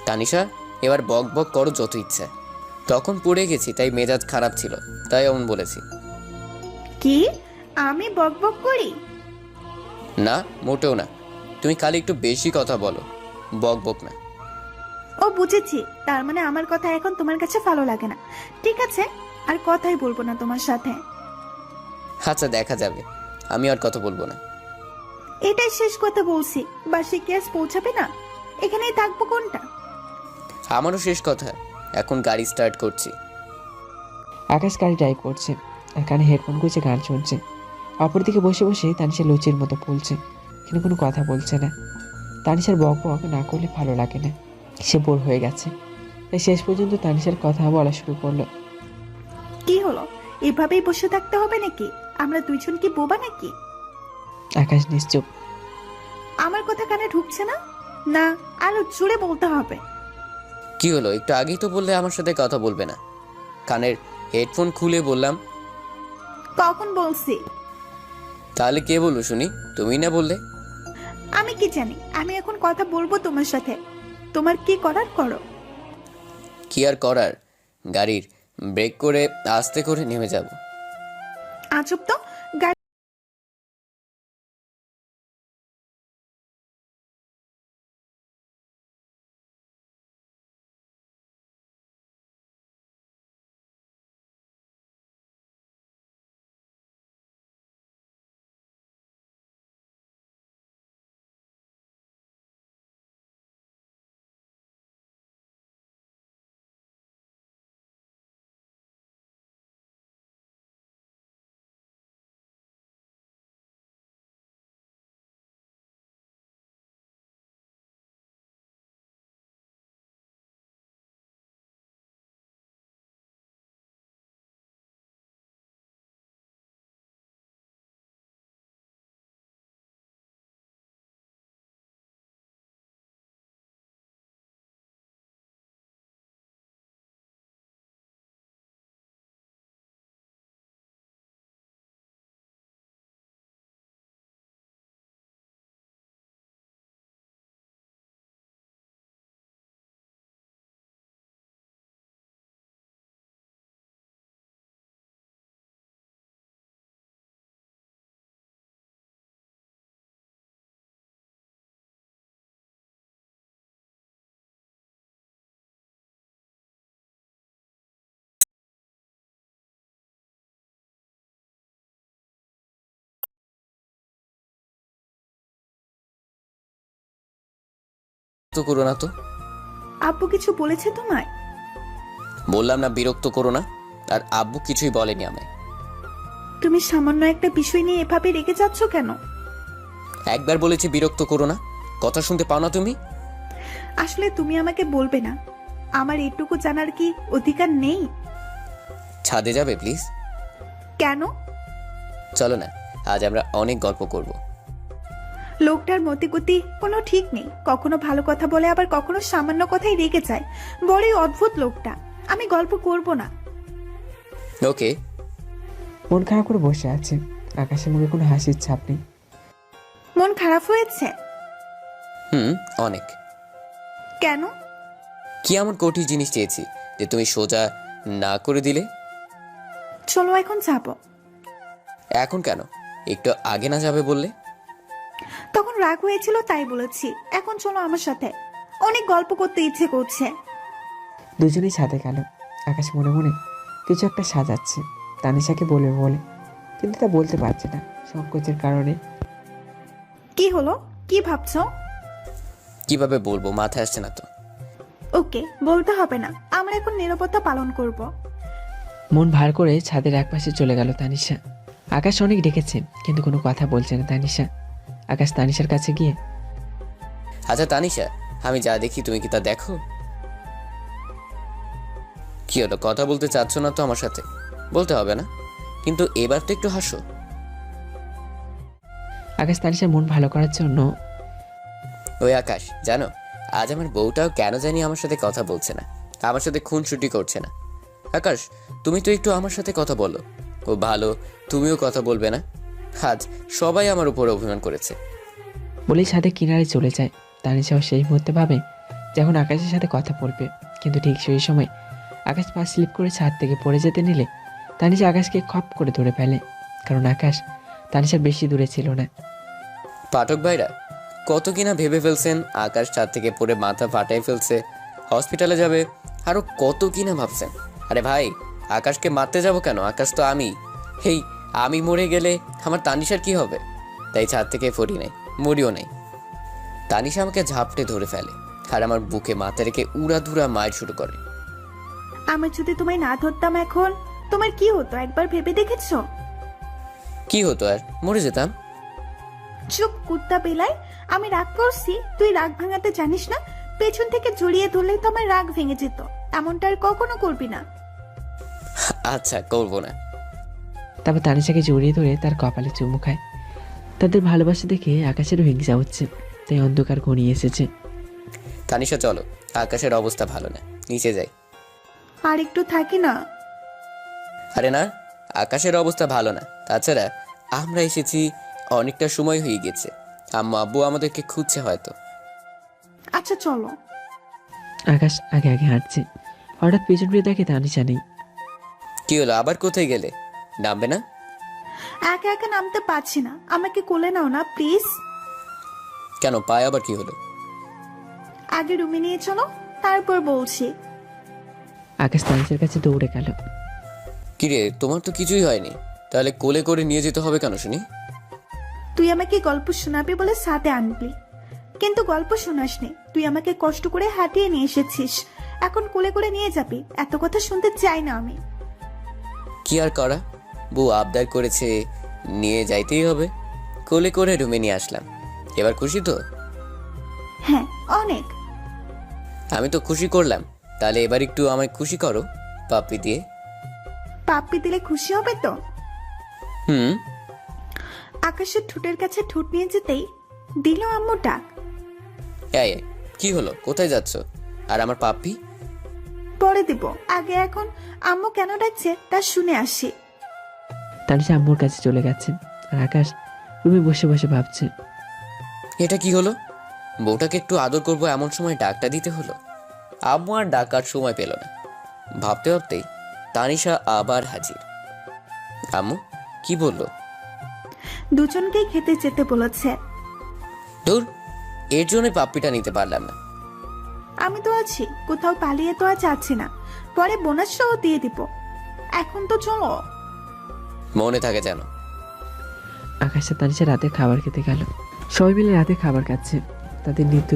তানিশা, এবার বক বক করো যত ইচ্ছা। তখন পড়ে গেছি তাই মেজাজ খারাপ ছিল, তাই এমন বলেছি। কি আমি বকবক করি? না, মোটেও না। তুমি খালি একটু বেশি কথা বলো, বক বক না। ও বুঝেছি, তার মানে আমার কথা এখন তোমার কাছে ভালো লাগে না। ঠিক আছে, আর কথাই বলবো না তোমার সাথে। আচ্ছা দেখা যাবে, আমি আর কথা বলবো না। এটাই শেষ কথা বলছি, বাসে গ্যাস পৌঁছাবে না, এখানেই থাকবো কোনটা। আমারও শেষ কথা, এখন গাড়ি স্টার্ট করছি। আকাশ গাড়ি ড্রাইভ করছে আর কানে হেডফোন গুঁজে গান শুনছে। অপরদিকে বসে বসে তানিশা লুচির মতো ফুলছে, কিন্তু কোনো কথা বলছে না। তানিশার বক বক না করলে ভালো লাগে না, সে বোর হয়ে গেছে। তাই শেষ পর্যন্ত তানিশার কথা বলা শুরু করলো। কি হলো, এভাবেই বসে থাকতে হবে নাকি? আমরা দুইজন কি বোবা নাকি? আকাশ নিশ্চুপ। আমার কথা কানে ঢুকছে না? না, আরো জোরে বলতে হবে। কি হলো, একটু আগেই তো বললে আমার সাথে কথা বলবে না। কানের হেডফোন খুলে বললাম। কখন বলছি? তাহলে কে বললো শুনি? তুমি না বললে। আমি কি জানি, আমি এখন কথা বলবো তোমার সাথে, তোমার কি করার করো। কি আর করার, গাড়ির ব্রেক করে আস্তে করে নেমে যাব। আজব তো, গাড়ি তো করো না তো। আব্বু কিছু বলেছে তোমায়? বললাম না বিরক্ত করো না। আর আব্বু কিছুই বলেনি আমায়। তুমি সামান্য একটা বিষয় নিয়ে এভাবে রেগে যাচ্ছ কেন? একবার বলেছি বিরক্ত করো না, কথা শুনতে পাও না তুমি? আসলে তুমি আমাকে বলবে না, আমার এটুকু জানার কি অধিকার নেই? ছাদে যাবে প্লিজ? কেন? চলো না, আজ আমরা অনেক গল্প করব। লোকটার মতিগতি কোনো ঠিক নেই, কখনো ভালো কথা বলে আবার কখনো সামান্য কথাই রেগে যায়। বড়ই অদ্ভুত লোকটা, আমি গল্প করব না। ওকে। মন খারাপ করে বসে আছে, আকাশের মুখে কোনো হাসির ছাপ নেই। মন খারাপ হয়েছে? অনেক। কেন? কি এমন কঠিন জিনিস চেয়েছি যে তুমি সোজা না করে দিলে? চলো এখন যাব। এখন কেন? একটু আগে না যাবে বললে? তখন রাগ হয়েছিল তাই বলেছি, এখন চলো আমার সাথে, অনেক গল্প করতে ইচ্ছে করছে। দুজনেই ছাদে গেল। আকাশ মনে মনে কিছু একটা সাজাচ্ছে, তানিশাকে বলবে বলে, কিন্তু তা বলতে পারছে না সংকোচের কারণে। কি হলো, কি ভাবছো? কিভাবে বলবো, মাথায় আসছে না তো। ওকে, বলতে হবে না, আমরা এখন নীরবতা পালন করব। মন ভার করে ছাদের একপাশে চলে গেল তানিশা। আকাশ অনেক ডেকেছে কিন্তু কোনো কথা বলছে না তানিশা। আকাশ তানিশার কাছে গিয়ে, আচ্ছা তানিশা, আমি যা দেখি তুমি কি তা দেখো? কি হলো, কথা বলতে চাচ্ছ না তো আমার সাথে? বলতে হবে না, কিন্তু এবার তো একটু হাসো। আকাশ তানিশার মন ভালো করার জন্য, ওই আকাশ, জানো আজ আমার বউটাও কেন জানি আমার সাথে কথা বলছে না, আমার সাথে খুনসুটি করছে না। আকাশ, তুমি তো একটু আমার সাথে কথা বলো। ও ভালো, তুমিও কথা বলবে না? আজ সবাই আমার উপর অভিমান করেছে। বলেই ছাদে কিনারে চলে যায়। তানিশাও সেই মুহূর্তে ভাবে যখন আকাশের সাথে কথা বলবে, কিন্তু ঠিক সেই সময় আকাশ পা স্লিপ করে ছাদ থেকে পড়ে যেতে নিলে তানিশা আকাশকে খপ করে ধরে ফেলে, কারণ আকাশ তানিশার বেশি দূরে ছিল না। পাঠক ভাইরা কত কিনা ভেবে ফেলছেন আকাশ ছাদ থেকে পড়ে মাথা ফাটাই ফেলছে, হসপিটালে যাবে, আরো কত কিনা ভাবছেন। আরে ভাই, আকাশকে মারতে যাব কেন? আকাশ তো আমি। হেই, আমি মরে গেলে আমার তানিশার কি হবে? তাই ছাদ থেকে পড়ি নাই, মরিও নাই। তানিশা আমাকে ঝাপটে ধরে ফেলে আর আমার বুকে মাথা রেখে উড়াধুরা মায়ের শুরু করে। আমি যদি তোমায় না ধরতাম এখন তোমার কি হতো একবার ভেবে দেখেছো? কি হতো আর? মরে যেতাম। চুপ কুত্তা বেলায়, আমি রাগ করছি, তুই রাগ ভাঙাতে জানিস না? পেছন থেকে জড়িয়ে ধরলেই তো আমার রাগ ভেঙে যেত। এমনটা আর কখনো করবি না। আচ্ছা, করবো না। তারপর তানিশাকে জড়িয়ে ধরে তার কপালে চুমু খায়। তাদের ভালোবাসা দেখে আকাশেরও হিংসা হচ্ছে, তাই অন্ধকার ঘনিয়ে এসেছে। তানিশা চলো, আকাশের অবস্থা ভালো না, নিচে যাই। আর একটু থাকি না। আরে না, আকাশের অবস্থা ভালো না। তাছাড়া আমরা এসেছি অনেকটা সময় হয়ে গেছে, আম্মু আব্বু আমাদেরকে খুঁজছে হয়তো। আচ্ছা চলো। আকাশ আগে আগে হাঁটছে, হঠাৎ পেছন ফিরে দেখে তানিশা নেই। কি হলো, আবার কোথায় গেলে? নামবে না? একা একা নামতে পারছি না, আমাকে কোলে নাও না প্লিজ। কেন, পায়ে আবার কি হলো? আগে রুমে নিয়ে চলো, তারপর বলছি। আকাশ তানিশার কাছে দৌড়ে গেল। কিরে, তোমার তো কিছুই হয়নি, তাহলে কোলে করে নিয়ে যেতে হবে কেন শুনি? তুই আমাকে গল্প শোনাবি বলে সাথে আনবি, কিন্তু গল্প শোনাসনি। তুই আমাকে কষ্ট করে হাঁটিয়ে নিয়ে এসেছিস, এখন কোলে করে নিয়ে যাবি? এত কথা শুনতে চাই না আমি। কি আর করা, বউ আবদার করেছে, নিয়ে যাইতেই হবে। কোলে করে রুমে নিয়ে আসলাম। এবার খুশি তো? হ্যাঁ, অনেক। আমি তো খুশি করলাম, তাহলে এবার একটু আমায় খুশি করো পাপ্পি দিয়ে। পাপ্পি দিলে খুশি হবে তো? হুম। আকাশের ঠোঁটের কাছে ঠোঁট নিয়ে যেতেই দিল আম্মু ডাক। এই, কি হলো, কোথায় যাচ্ছ? আর আমার পাপ্পি? পরে দিব, আগে এখন আম্মু কেন ডাকছে তা শুনে আসি। তানিশা আম্মুর কাছে চলে গেছে, আর আকাশ রুমে বসে বসে ভাবছে। এটা কি হলো? বউটাকে একটু আদর করবো এমন সময় ডাকটা দিতে হলো। আম্মু আর ডাকার সময় পেল না। ভাবতে ভাবতেই তানিশা আবার হাজির। আম্মু কি বললো? দুজনকেই খেতে যেতে বলেছে। দূর, এর জন্য পাপ্পিটা নিতে পারলাম না। আমি তো আছি, কোথাও পালিয়ে তো আর যাচ্ছি না, পরে বোনাস সহ দিয়ে দিব। এখন তো চলো। মনে থাকে যেন। আকাশ আর তানিশা রাতে খাবার খেতে গেল। সবাই মিলে রাতে খাবার খাচ্ছে। তাদের নিত্য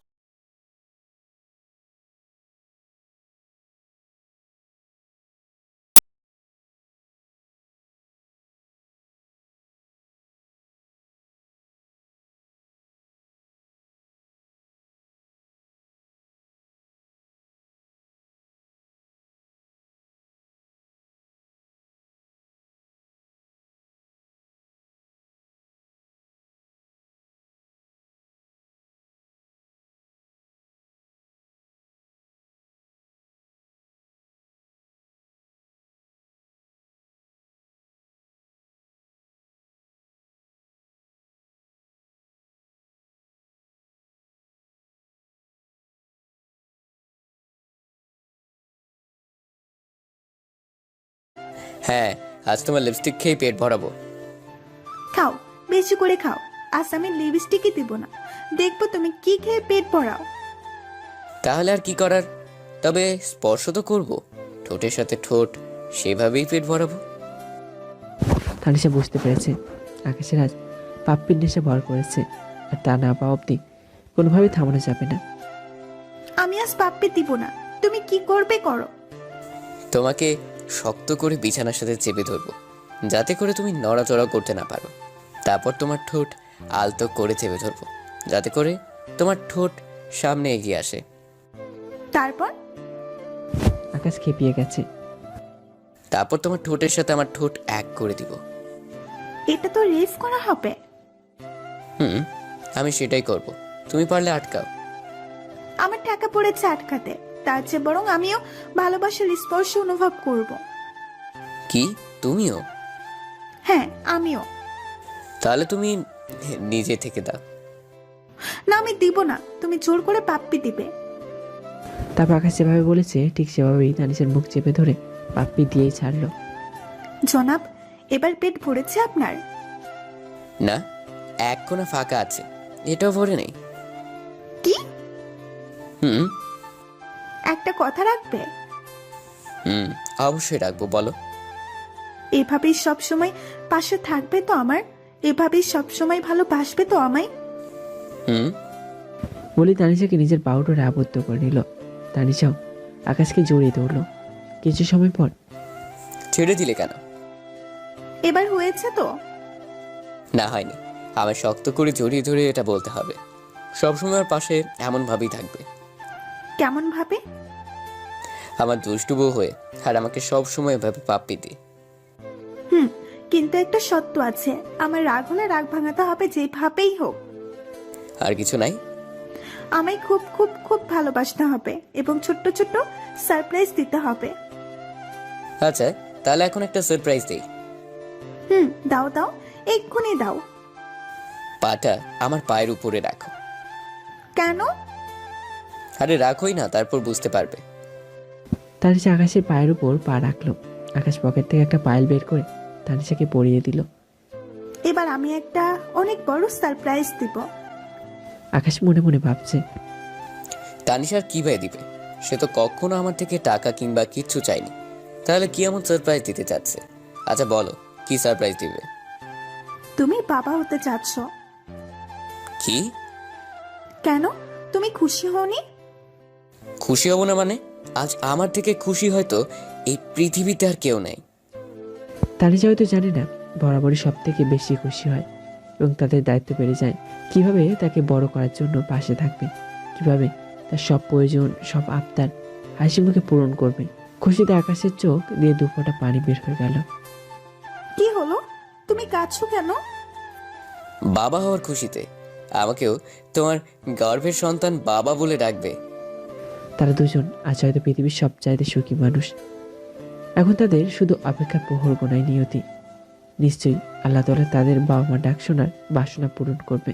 হ্যাঁ, আজ তোমার লিপস্টিক খেয়ে পেট ভরাবো। খাও, বেশি করে খাও। আজ আমি লিপস্টিকই দিব না, দেখবো তুমি কি খেয়ে পেট ভরাও। তাহলে আর কি করার, তবে স্পর্শ তো করবো, ঠোঁটের সাথে ঠোঁট, সেভাবেই পেট ভরাবো। তানিশা বুঝতে পেরেছে আকাশের আজ পাপ্পির নেশা ভর করেছে, আর তা না পাওয়া অব্দি কোনোভাবেই থামানো যাবে না। আমি আজ পাপ্পি দিব না, তুমি কি করবে করো। তোমাকে শক্ত করে বিছানার সাথে চেপে ধরবো, যাতে করে তুমি নড়াচড়া করতে না পারো। তারপর তোমার ঠোঁট আলতো করে চেপে ধরবো, যাতে করে তোমার ঠোঁট সামনে এগিয়ে আসে। তারপর? আকাশ খেপিয়ে গেছে। তারপর তোমার ঠোঁটের সাথে আমার ঠোঁট এক করে দিব। এটা তো রেপ করা হবে। হুম, আমি সেটাই করব, তুমি পারলে আটকাও। আমার টাকা পড়েছে আটকাতে, তার চেয়ে বরং আমিও ভালোবাসার স্পর্শ অনুভব করব। কি, তুমিও? হ্যাঁ, আমিও। তাহলে তুমি নিজে থেকে দাও। না, আমি দিব না, তুমি জোর করে পাপ্পি দিবে। তারপর আকাশ যেভাবে বলেছে ঠিক সেভাবেই তানিশার মুখ চেপে ধরে পাপ্পি দিয়েই ছাড়লো। জনাব, এবার পেট ভরেছে আপনার? না, এক কোণা ফাঁকা আছে, এটাও ভরে নেই। কি? হুম। একটা কথা রাখবে? অবশ্যই রাখবো, বলো। এভাবেই সবসময় পাশে থাকবে তো আমার? এভাবেই সবসময় ভালোবাসবে তো আমায়? হুম। বলি তানিশাকে নিজের পাউডারে আবদ্ধ করে নিল। তানিশাও আকাশকে জড়িয়ে ধরল। কিছু সময় পর ছেড়ে দিলে কেন? এবার হয়েছে তো? না, হয়নি। আমার শক্ত করে জড়িয়ে ধরে এটা বলতে হবে, সবসময় আমার পাশে এমন ভাবেই থাকবে। কেমন ভাবে? আমার দুষ্টু বউ হয়ে আর আমাকে সবসময় এভাবে পাপ্পি দি। কিন্তু একটা সত্য আছে, আমার রাগ হলে রাগ ভাঙাতে হবে যেভাবেই হোক। আর কিছু নাই? আমায় খুব খুব খুব ভালোবাসতে হবে এবং ছোট্ট ছোট্ট সারপ্রাইজ দিতে হবে। আচ্ছা, তাহলে এখন একটা সারপ্রাইজ দেই। দাও দাও, এক্ষুনি দাও। পাটা আমার পায়ের উপরে রাখো। কেন? আরে রাখোই না, তারপর বুঝতে পারবে। তানিশা আকাশের পায়ের উপর পা রাখলো। আকাশ পকেট থেকে একটা পায়েল বের করে তানিশাকে পরিয়ে দিল। এবার আমি একটা অনেক বড় সারপ্রাইজ দিব। আকাশ মনে মনে ভাবছে, তানিশার কি ভাই দিবে? সে তো কখনো আমার থেকে টাকা কিংবা কিচ্ছু চাইনি, তাহলে কি এমন সারপ্রাইজ দিতে চাচ্ছে? আচ্ছা বলো, কি সারপ্রাইজ দিবে? তুমি বাবা হতে চাচ্ছ। কি? কেন, তুমি খুশি হওনি? খুশি হব না মানে? আজ আমার থেকে খুশি হয়তো এই পৃথিবীতে আর কেউ নেই। তানিশা হয়তো জানে না বরাবরই সব থেকে বেশি খুশি হয় এবং তাদের দায়িত্ব বেড়ে যায়। কিভাবে তাকে বড় করার জন্য পাশে থাকবে, কিভাবে তার সব প্রয়োজন, সব আবদার হাসি মুখে পূরণ করবে। খুশিতে আকাশের চোখ দিয়ে দুফোঁটা পানি বের হয়ে গেল। কি হলো, তুমি কাঁদছো কেন? বাবা হওয়ার খুশিতে আমাকেও তোমার গর্ভের সন্তান বাবা বলে ডাকবে। তারা দুজন আজ হয়তো পৃথিবীর সবচাইতে সুখী মানুষ। এখন তাদের শুধু অপেক্ষা প্রহর গোনায় নিয়তি। নিশ্চয়ই আল্লাহ তাআলা তাদের বাবা মা ডাক শোনার বাসনা পূরণ করবে।